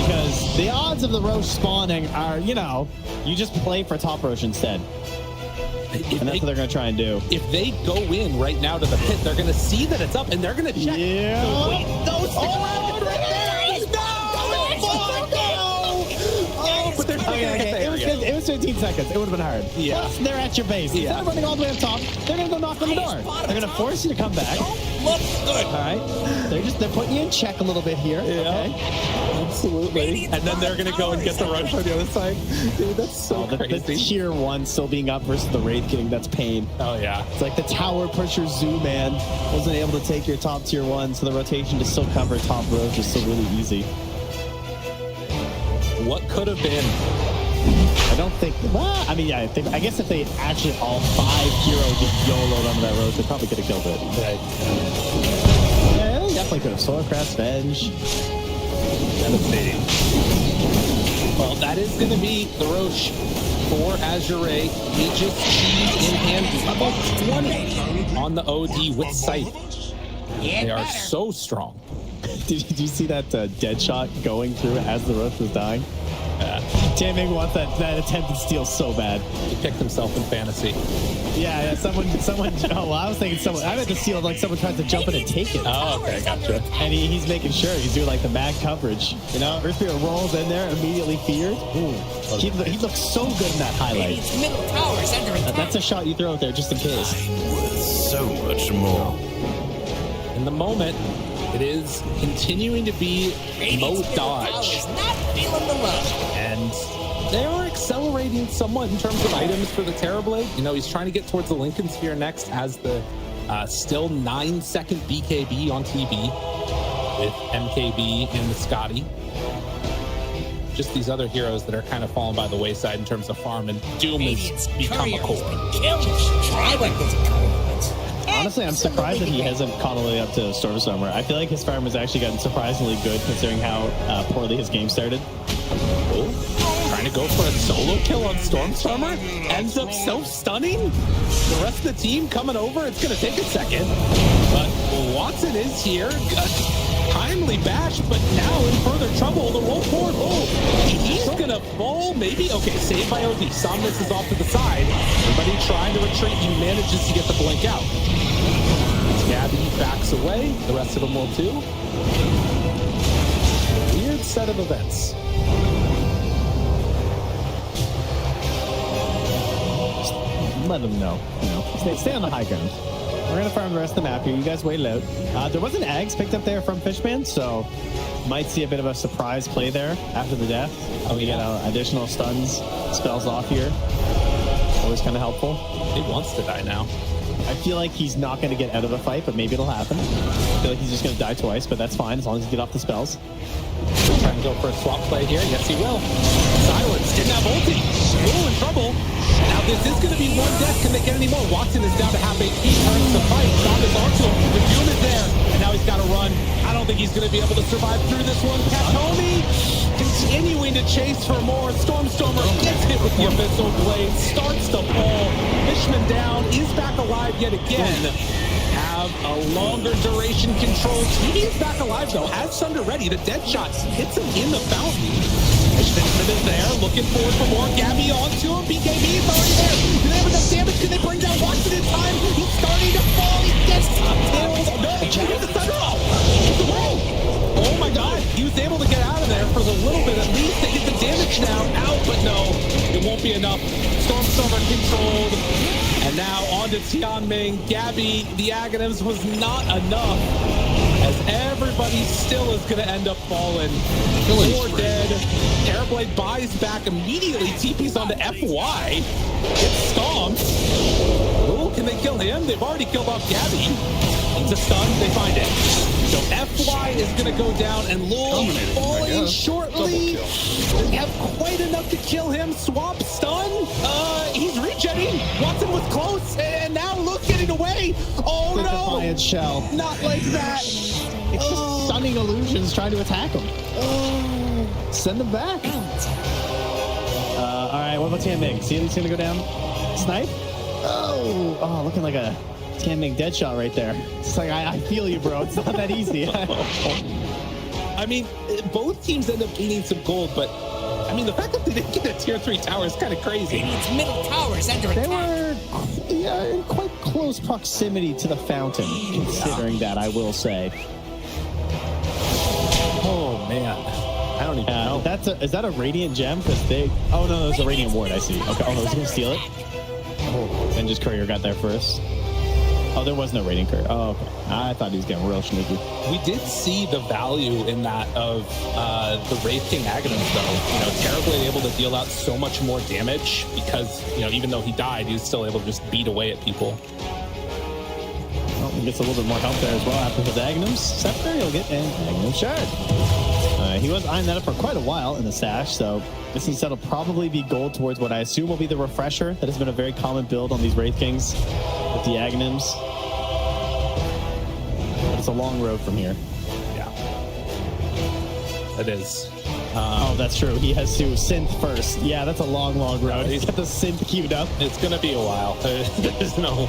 Because the odds of the Roche spawning are, you know, you just play for top Roche instead. And that's what they're going to try and do.
If they go in right now to the pit, they're going to see that it's up, and they're going to check.
Yeah.
So wait, no, stick around right there. Oh, but they're not going to get there yet.
It was 15 seconds. It would have been hard.
Yeah.
Plus, they're at your base. Instead of running all the way up top, they're going to go knock on the door. They're going to force you to come back.
Look good.
All right. They're putting you in check a little bit here.
Yeah.
Okay.
Absolutely. And then they're going to go and get the rush on the other side. Dude, that's so
The
crazy.
tier 1 still being up versus the raid king, that's pain.
Oh, yeah.
It's like the tower pusher zoo, man. Wasn't able to take your top tier 1, so the rotation to still cover top rows is still really easy.
What could have been?
I don't think. Well, I mean, yeah, I guess if they actually all 5 heroes just YOLO'd onto that road, they probably could have killed it.
Right.
Yeah, they definitely could have. Solarcraft's Venge.
Devastating. Well, that is going to be the Roche for Azure. Aegis Cheese in hand. About 20 on the OD with Scythe. They are so strong.
Did you see that dead shot going through as the Roche was dying? Tianming wants that attempted steal so bad.
He picked himself in fantasy.
Yeah, someone. Oh, well, I was thinking someone. I meant to steal like someone tries to jump in and take it.
Oh, okay, gotcha.
And he's making sure he's doing like the mad coverage. You know, Earthspirit rolls in there, immediately feared. He looks so good in that highlight.
Radiant's middle tower's under attack.
That's a shot you throw out there just in case.
Worth so much more.
In the moment, it is continuing to be
Radiant's
mode
middle
dodge.
tower's not feeling the love.
And they are accelerating somewhat in terms of items for the Terrorblade. You know, he's trying to get towards the Lincoln Sphere next as the still 9-second BKB on TB with MKB and the Scotty. Just these other heroes that are kind of falling by the wayside in terms of farm, and Doom has become a core.
I like this courier.
Honestly, I'm surprised that he hasn't caught all the way up to Stormstormer. I feel like his farm has actually gotten surprisingly good considering how poorly his game started.
Trying to go for a solo kill on Stormstormer, ends up self-stunning. The rest of the team coming over. It's going to take a second, but Watson is here. Timely bash, but now in further trouble. The roll forward. Oh, he's going to fall, maybe. Okay, saved by OD. Somnus is off to the side. Everybody trying to retreat. He manages to get the blink out. Gabby backs away. The rest of them will too. Weird set of events.
Let them know. You know, stay on the high ground. We're gonna farm the rest of the map here. You guys wait it out. There was an eggs picked up there from Fishman, so might see a bit of a surprise play there after the death. We get additional stuns, spells off here. Always kind of helpful.
He wants to die now.
I feel like he's not going to get out of a fight, but maybe it'll happen. I feel like he's just going to die twice, but that's fine as long as he get off the spells.
Try and go for a swap play here. Yes, he will. Silence didn't have ulti. Little in trouble. Now this is going to be one death. Can they get any more? Watson is down to half HP. Turns the fight. Stop is onto him. The Doom is there, and now he's got to run. I don't think he's going to be able to survive through this one. Katomi continuing to chase for more. Stormstormer gets hit with the Abyssal Blade. Starts to fall. Fishman down. Is back alive yet again. Have a longer duration control. He is back alive though. Has Sunder ready. The dead shot hits him in the fountain. Fishman is there, looking forward for more. Gabby onto him. BKB is already there. Do they have enough damage? Can they bring down Watson in time? He's starting to fall. He gets killed. No, he gets the Sunder off. It's the roll. Oh my God. He was able to get out of there for a little bit. At least they get the damage down. Out, but no, it won't be enough. Stormstormer controlled. And now on to Tianming. Gabby, the Aghanims was not enough, as everybody still is going to end up falling. 4 dead. Terrorblade buys back immediately. TP's onto FY. Gets stomped. Ooh, can they kill him? They've already killed off Gabby. It's a stun. They find it. So FY is going to go down, and Lul falling shortly. Doesn't have quite enough to kill him. Swamp stun. He's regenning. Watson was close, and now Lul's getting away. Oh
The
no!
Defiant Shell.
Not like that.
It's just stunning illusions trying to attack him. Send him back. All right, what about Tianming? See he's going to go down? Snipe? Oh, looking like a Tianming dead shot right there. It's like, I feel you, bro. It's not that easy.
I mean, both teams end up gaining some gold, but I mean, the fact that they didn't get a tier 3 tower is kind of crazy.
Its middle tower is under
They
attack.
were in quite close proximity to the fountain, considering that, I will say.
Oh, man. I don't even know.
Is that a Radiant gem? Because they... Oh, no, it's a Radiant ward, I see. Okay, oh, no, he's going to steal it. Oh, and just Courier got there first. Oh, there was no Radiant Courier. Oh, okay. I thought he was getting real sneaky.
We did see the value in that of the Wraith King Aghanims, though. You know, Terrorblade able to deal out so much more damage because, you know, even though he died, he was still able to just beat away at people.
Well, he gets a little bit more help there as well after his Aghanims Scepter. He'll get an Aghanim Shard. He was eyeing that up for quite a while in the stash, so this instead will probably be gold towards what I assume will be the Refresher. That has been a very common build on these Wraith Kings with the Aghanims. But it's a long road from here.
Yeah. It is.
Oh, that's true. He has to synth first. Yeah, that's a long road. He's got the synth queued up.
It's going to be a while. There's no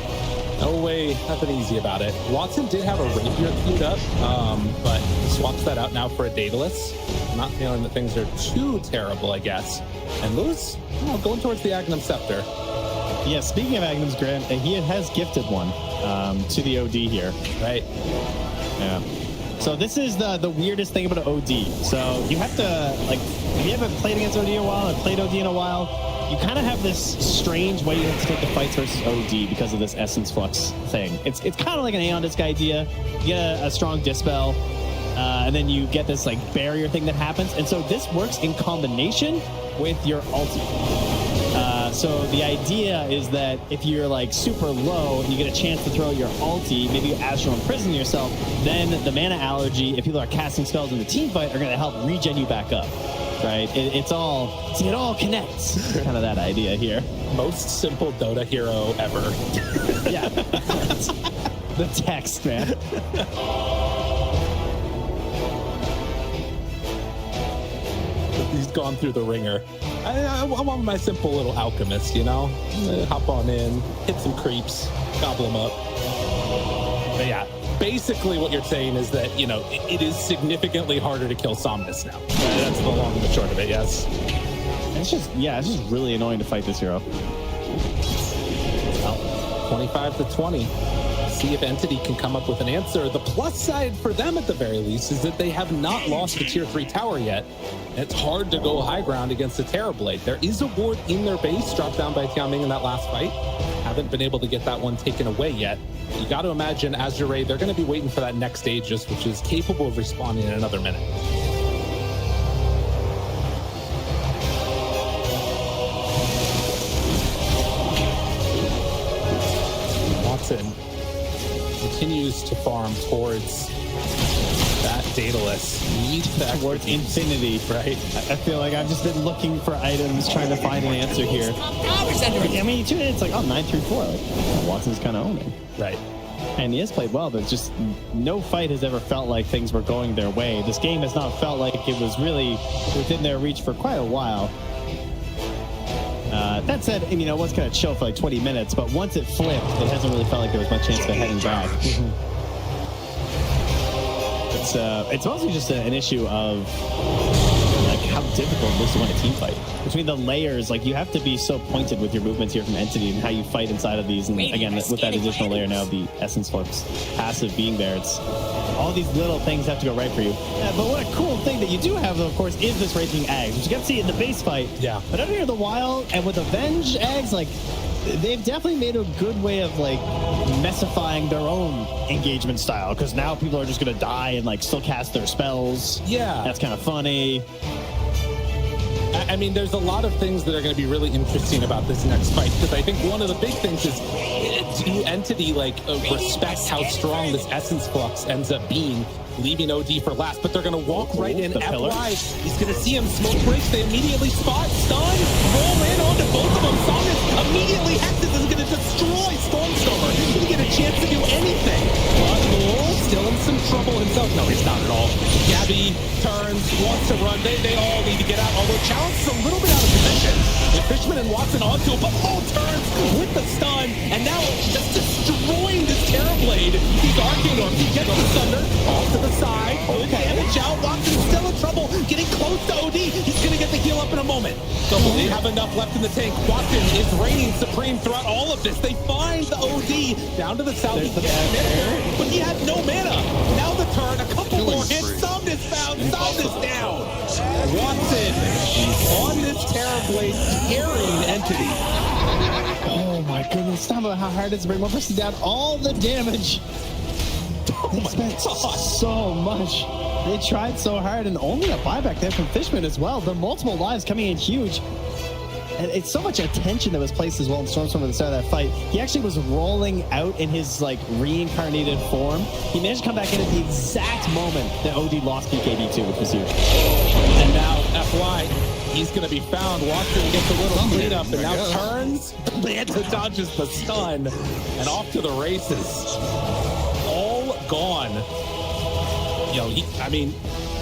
way, nothing easy about it. Watson did have a rapier queued up, but swaps that out now for a Daedalus. I'm not feeling that things are too terrible, I guess. And those, going towards the Aghanim Scepter.
Yeah, speaking of Aghanims, Grant, he has gifted one to the OD here.
Right.
Yeah. So this is the weirdest thing about OD. So you have to, like, if you haven't played against OD in a while and played OD in a while, you kind of have this strange way you have to take the fights versus OD because of this Essence Flux thing. It's kind of like an Aeon Disc idea. You get a strong Dispel, and then you get this like barrier thing that happens. And so this works in combination with your ulti. So the idea is that if you're like super low and you get a chance to throw your ulti, maybe you Astral Imprison yourself, then the mana allergy, if people are casting spells in the team fight, are going to help regen you back up. Right? It all connects. Kind of that idea here.
Most simple Dota hero ever.
Yeah. The text, man.
He's gone through the ringer. I want my simple little alchemist, you know? Hop on in, hit some creeps, gobble them up. But yeah, basically what you're saying is that, you know, it is significantly harder to kill Somnus now. That's the long and the short of it, yes.
It's just really annoying to fight this hero.
Well, 25 to 20. See if Entity can come up with an answer. The plus side for them, at the very least, is that they have not lost the tier 3 tower yet. It's hard to go high ground against the Terrorblade. There is a ward in their base dropped down by Tianming in that last fight. Haven't been able to get that one taken away yet. You got to imagine Azure, they're going to be waiting for that next Aegis, which is capable of respawning in another minute. Watson continues to farm towards that Daedalus. Needs that
Towards infinity.
right?
I feel like I've just been looking for items, trying to find an answer here.
Towers under it.
I mean, you tune in, it's like, oh, 9-3-4. Like, Watson's kind of owning.
Right.
And he has played well, but just no fight has ever felt like things were going their way. This game has not felt like it was really within their reach for quite a while. That said, you know, it was kind of chill for like 20 minutes, but once it flipped, it hasn't really felt like there was much chance of it heading back. It's mostly just an issue of like how difficult it is to win a team fight. Between the layers, like you have to be so pointed with your movements here from Entity and how you fight inside of these. And again, with that additional layer now of the Essence Flux passive being there, it's all these little things have to go right for you. But what a cool thing that you do have, though, of course, is this Raging Eggs, which you get to see in the base fight.
Yeah.
But under here, the Wild and with Avenge Eggs, like they've definitely made a good way of like messifying their own engagement style, because now people are just gonna die and like still cast their spells.
Yeah.
That's kind of funny.
I mean, there's a lot of things that are going to be really interesting about this next fight, because I think one of the big things is do Entity respect how strong this Essence Flux ends up being, leaving OD for last, but they're going to walk right in. FY, he's going to see him, smoke breaks, they immediately spot, stun, roll in onto both of them. Saunders immediately Hexes is going to destroy Stormstormer. He didn't get a chance to do anything. But Laurel still in some trouble himself. No, he's not at all. Gabby turns, wants to run. They all need to get out, although Challenge is a little bit out of position. With Fishman and Watson onto him, but Paul turns with the stun, and now just destroying this Terrorblade. He's arcing or he gets the thunder off to the side. Good damage out. Watson's still in trouble, getting close to OD. He's going to get the heal up in a moment. So they have enough left in the tank. Watson is reigning supreme throughout all of this. They find the OD down to the south. He gets there, but he had no mana. Now the turn, a couple more hits. Somnus found, Somnus down. Watson on this Terrorblade carrying Entity.
Oh my goodness, talk about how hard it is to bring one person down. All the damage. They spent so much. They tried so hard, and only a buyback there from Fishman as well. The multiple lives coming in huge. And it's so much attention that was placed as well in Stormstorm at the start of that fight. He actually was rolling out in his like reincarnated form. He managed to come back in at the exact moment that OD lost BKB2, which was huge.
And now FY, he's going to be found. Watson gets a little cleanup and now turns. Manta dodges the stun and off to the races. All gone. You know,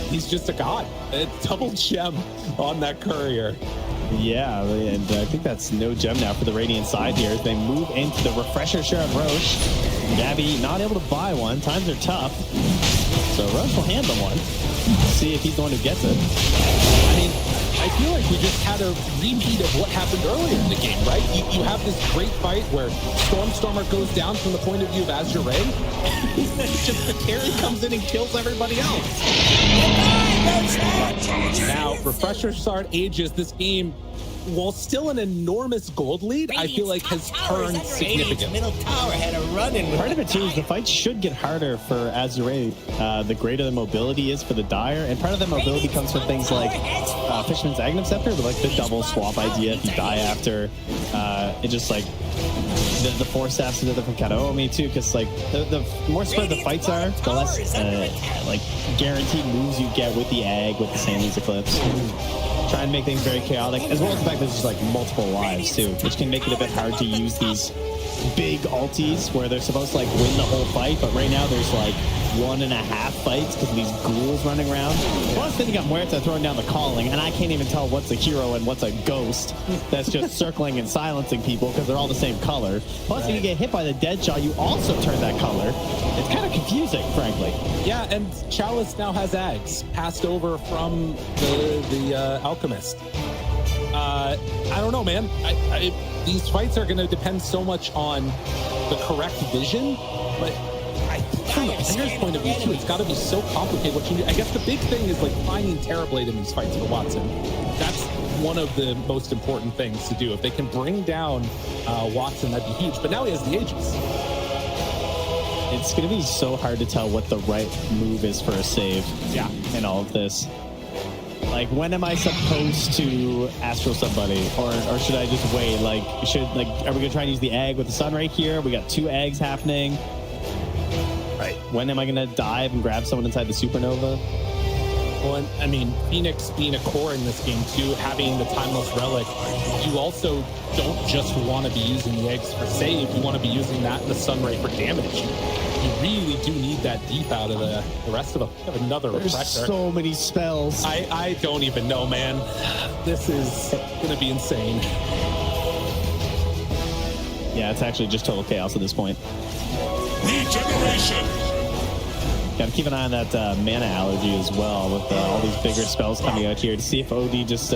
he's just a god. A double gem on that courier.
Yeah, and I think that's no gem now for the Radiant side here. They move into the Refresher Share of Roche. Gabby not able to buy one. Times are tough. So Roche will hand them one. See if he's the one who gets it.
I mean, I feel like we just had a repeat of what happened earlier in the game, right? You have this great fight where Stormstormer goes down from the point of view of Azure. Just the carry comes in and kills everybody else. Now, Refresher Shard Aegis, this game, while still an enormous gold lead, I feel like has turned significant.
Middle tower had a run-in.
Part of it too is the fight should get harder for Azure. The greater the mobility is for the Dire, and part of that mobility comes from things like Fishman's Aghanim Scepter, but like the double swap idea if you die after. It just like the four staffs together from Kataomi too, because like the more spread the fights are, the less like guaranteed moves you get with the egg, with the Sandling's Eclipse. Try and make things very chaotic, as well as the fact that there's just like multiple lives too, which can make it a bit hard to use these big ultis where they're supposed to like win the whole fight, but right now there's like 1.5 fights because of these ghouls running around. Plus then you got Muerta throwing down the calling, and I can't even tell what's a hero and what's a ghost that's just circling and silencing people because they're all the same color. Plus when you get hit by the Deadshot, you also turn that color. It's kind of confusing, frankly.
Yeah, and Chalice now has Ags, passed over from the Alchemist. I don't know, man. These fights are going to depend so much on the correct vision, but I think from the player's point of view too, it's got to be so complicated what you do. I guess the big thing is like finding Terrorblade in these fights for Watson. That's one of the most important things to do. If they can bring down Watson, that'd be huge. But now he has the Aegis.
It's going to be so hard to tell what the right move is for a save.
Yeah.
In all of this. Like, when am I supposed to astral somebody, or should I just wait? Like, are we gonna try and use the egg with the sun right here? We got 2 eggs happening. Right. When am I gonna dive and grab someone inside the supernova?
Well, and, I mean, Phoenix being a core in this game too, having the Timeless Relic, you also don't just want to be using the eggs for save. You want to be using that in the Sunray for damage. You really do need that deep out of the rest of them. Have another
There's
refresher.
so many spells.
I don't even know, man. This is gonna be insane.
Yeah, it's actually just total chaos at this point.
Regeneration.
Got to keep an eye on that mana allergy as well, with all these bigger spells coming out here to see if OD just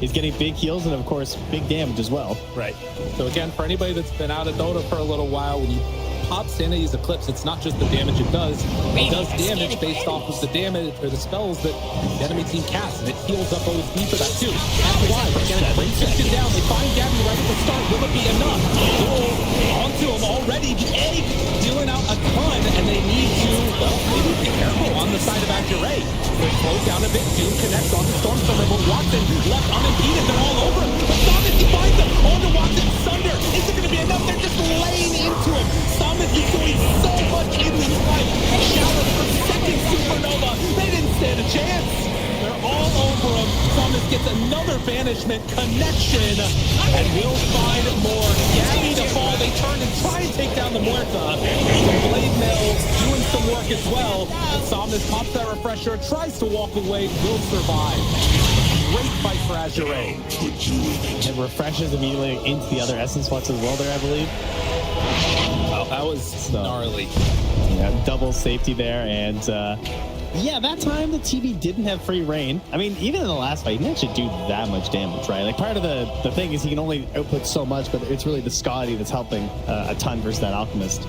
is getting big heals and, of course, big damage as well.
Right. So again, for anybody that's been out of Dota for a little while, when you pop Sanity's Eclipse, it's not just the damage it does. It does damage based off of the damage or the spells that the enemy team casts, and it heals up OD for that too. That's why they're getting great section down. They find Gabby right at the start. Will it be enough? Roll onto him already. The egg dealing out a ton, and they need to, well, maybe be careful on the side of Azure. They slow down a bit. Doom connects onto Stormstormer, but Watson left unimpeded. They're all over him. But Thomas, he finds him. Onto Watson. Sunder. Is it going to be enough? They're just laying into him. Thomas is doing so much in this fight. Shower for second supernova. They didn't stand a chance. They're all over him. Thomas gets another banishment connection, and we'll find more. Gabby to fall. They turn and try and take down the Muerta. The Blade Mail doing some work as well. Somnus pops that refresher, tries to walk away, will survive. Great fight for Azure.
It refreshes immediately into the other Essence Flux as well there, I believe.
Oh, that was gnarly.
Yeah, double safety there, and yeah, that time the TB didn't have free reign. I mean, even in the last fight, he didn't actually do that much damage, right? Like, part of the thing is he can only output so much, but it's really the Scotty that's helping a ton versus that Alchemist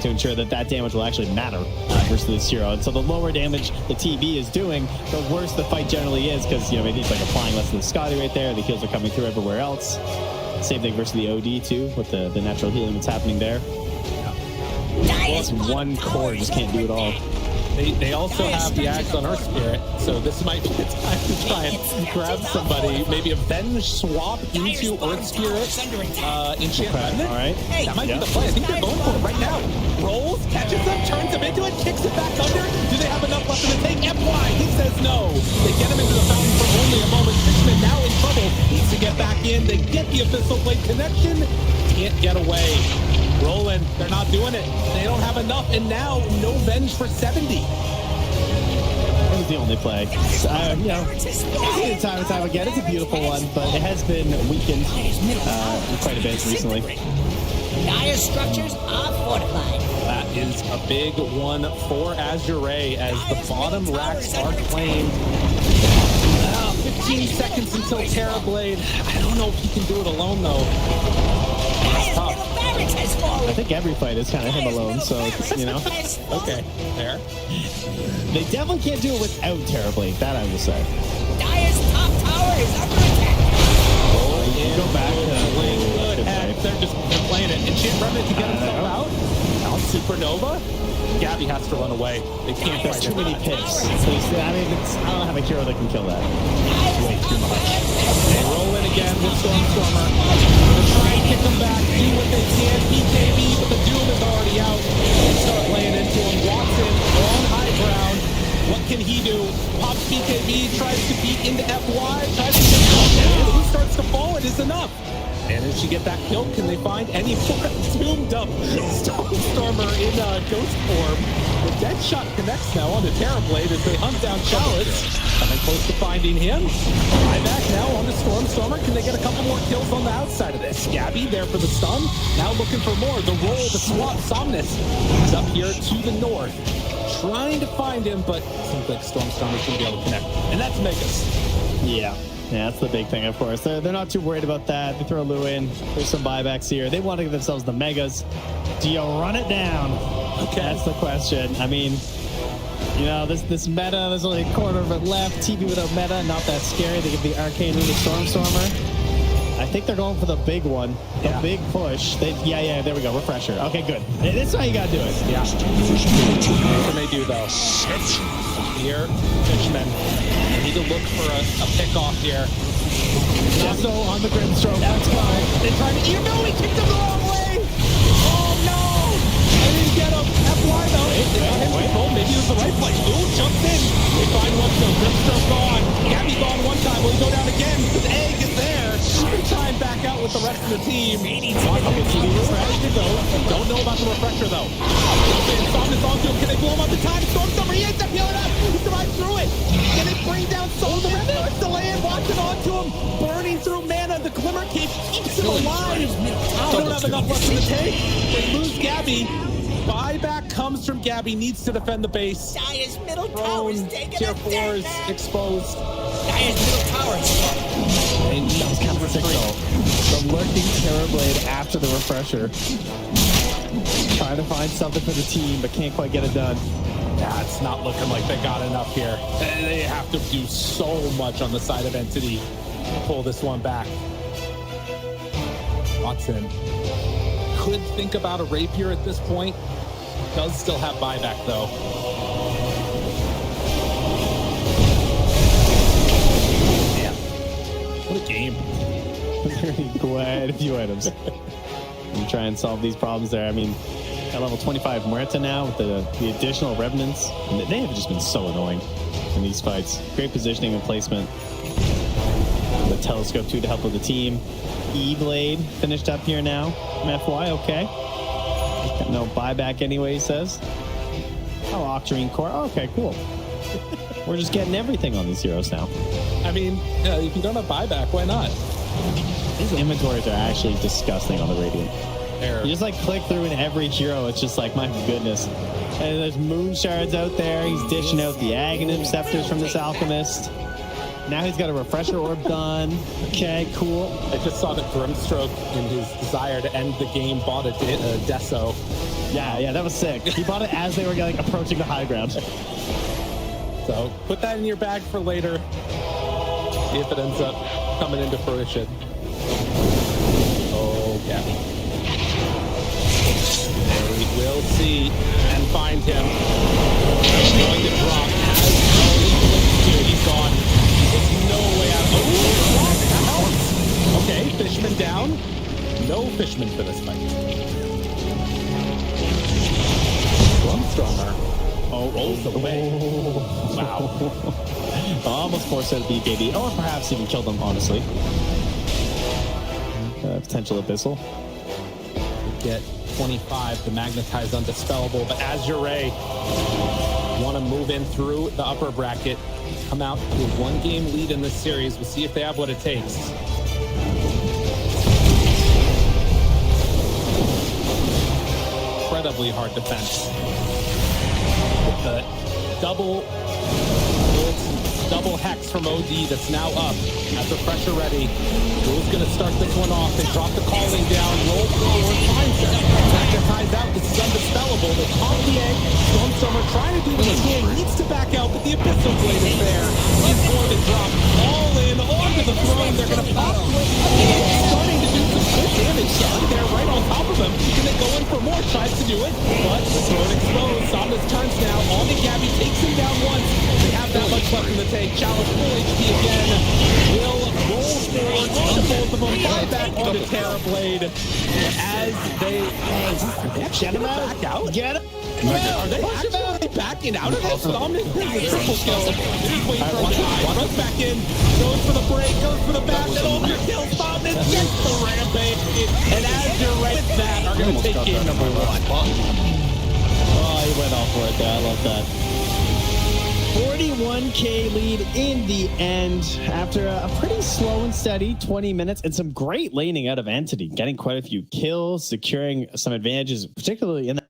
to ensure that that damage will actually matter versus this hero. And so the lower damage the TB is doing, the worse the fight generally is, because, you know, maybe he's like applying less than the Scotty right there. The heals are coming through everywhere else. Same thing versus the OD too, with the natural healing that's happening there. Well, one core just can't do it all.
They also have the Axe on Earth Spirit, so this might be the time to try and grab somebody. Maybe Avenge swap into Earth Spirit, Enchant Remnant.
All right.
That might be the play. I think they're going for it right now. Rolls, catches him, turns him into it, kicks it back under. Do they have enough left in the tank? FY, he says no. They get him into the fountain for only a moment. Fishman now in trouble. Needs to get back in. They get the Abyssal Blade connection. Can't get away. Rolling, they're not doing it. They don't have enough, and now no Venge for 70.
That was the only play. You know, I've seen it time and time again. It's a beautiful one, but it has been weakened quite a bit recently.
Dire structures are fortified.
That is a big one for Azure as the bottom racks are claimed. 15 seconds until Terrorblade. I don't know if he can do it alone, though. It's tough.
I think every fight is kind of him alone, so, you know.
Okay, fair.
They definitely can't do it without Terrorblade, that I will say.
Dire's top tower is under attack.
Go back
Good. And they're playing it. Enchant Remnant to get himself out. Now Supernova. Gabby has to run away. They can't
There's
fight
too
him.
many picks. I mean, I don't have a hero that can kill that. Way too much.
They roll in again with Stormstormer. They'll try and kick them back, do what they can. PKB, but the Doom is already out. They start laying into him. Watson on high ground. What can he do? Pops PKB, tries to beat into FY, tries to get out down. He starts to fall. It is enough. Manage to get that kill. Can they find any more doomed up Stormstormer in ghost form? The dead shot connects now on the Terrorblade as they hunt down Chalice. Coming close to finding him. Back now on the Stormstormer. Can they get a couple more kills on the outside of this? Gabby there for the stun. Now looking for more. The roll, the swap. Somnus is up here to the north. Trying to find him, but it seems like Stormstormer's going to be able to connect. And that's Megas.
Yeah. Yeah, that's the big thing, of course. They're not too worried about that. They throw Lou in. There's some buybacks here. They want to give themselves the Megas. Do you run it down?
Okay.
That's the question. I mean, you know, this meta, there's only a quarter of it left. TB without meta, not that scary. They give the Arcane Rune to Stormstormer. I think they're going for the big one. The big push. Yeah, there we go. Refresher. Okay, good. This is how you got to do it.
Yeah. What can they do, though? here. Fishman, they need to look for a pick-off here.
Also on the Grimstroke. That's fine.
They tried to, he kicked him the wrong way. Oh no! They didn't get him. FY though. They got him control. Maybe it was the right play. Ooh, jumps in. They find one still. Grimstroke gone. Gabby gone one time. Will he go down again? His egg is there. They try and back out with the rest of the team. Okay, so he was ready to go. Don't know about the refresher though. Somnus onto him. Can they blow him up in time? Stormstormer, he ends up healing up. He survives through it. Can they bring down Soldier? Starts to land, watching onto him. Burning through mana. The Glimmer Cape keeps him alive. Don't have enough left in the tank. They lose Gabby. Buyback comes from Gabby. Needs to defend the base.
Dire's middle tower is taking
Tier
a
4s
death.
exposed.
Dire's middle tower is
That was kind of sick though. The lurking Terrorblade after the refresher. Trying to find something for the team, but can't quite get it done.
Yeah, it's not looking like they got enough here. They have to do so much on the side of Entity to pull this one back. Watson could think about a rapier at this point. Does still have buyback though. Yeah. What a game.
Quite a few items. And try and solve these problems there. I mean, at level 25 Muerta now with the additional Revenants. And they have just been so annoying in these fights. Great positioning and placement. The Telescope too to help with the team. E-Blade finished up here now. FY, okay. Got no buyback anyway, he says. Oh, Octarine Core. Okay, cool. We're just getting everything on these heroes now.
I mean, if you don't have buyback, why not?
These inventories are actually disgusting on the Radiant. You just like click through in every hero, it's just like, my goodness. And there's Moon Shards out there. He's dishing out the Aghanim Scepters from this Alchemist. Now he's got a Refresher Orb done. Okay, cool.
I just saw that Grimstroke, in his desire to end the game, bought a Deso.
Yeah, that was sick. He bought it as they were like approaching the high ground.
So put that in your bag for later. See if it ends up coming into fruition. Oh, Gabby. We will see and find him. He's going to drop. He's gone. There's no way out. Oh, okay, Fishman down. No Fishman for this fight. Stormstormer. Oh, rolls away. Wow.
Almost forced out of BKB, or perhaps even killed them, honestly. Potential Abyssal.
Get 25, the Magnetize Undispellable, but Azure want to move in through the upper bracket, come out to a one-game lead in this series. We'll see if they have what it takes. Incredibly hard defense. With the double hex from OD that's now up. Has the pressure ready. Will's gonna start this one off. They drop the calling down, roll forward, finds it. Magnetize out. This is undispellable. They pop the egg. Stormstormer trying to do what he can. Needs to back out, but the Abyssal Blade is there. He's going to drop all in onto the throne. They're gonna pop Blade. Starting to do some good damage. They're right on top of him. Can they go in for more? Tries to do it, but the throne exposed. Somnus turns now. On the Gabby takes him down once. They have that much left in the tank. Challenge full HP again. Will roll forward onto both of them. Buyback onto Terrorblade. As they get him back out.
Get him!
Are they actually backing out of this? Somnus triple kill. He's waiting for one eye. Runs back in. Goes for the break. Goes for the back. And over kill. Somnus gets the rampage. And as you're right with that, are going to take game number 1.
Oh, he went all for it there. I love that. 41K lead in the end after a pretty slow and steady 20 minutes and some great laning out of Entity, getting quite a few kills, securing some advantages, particularly in that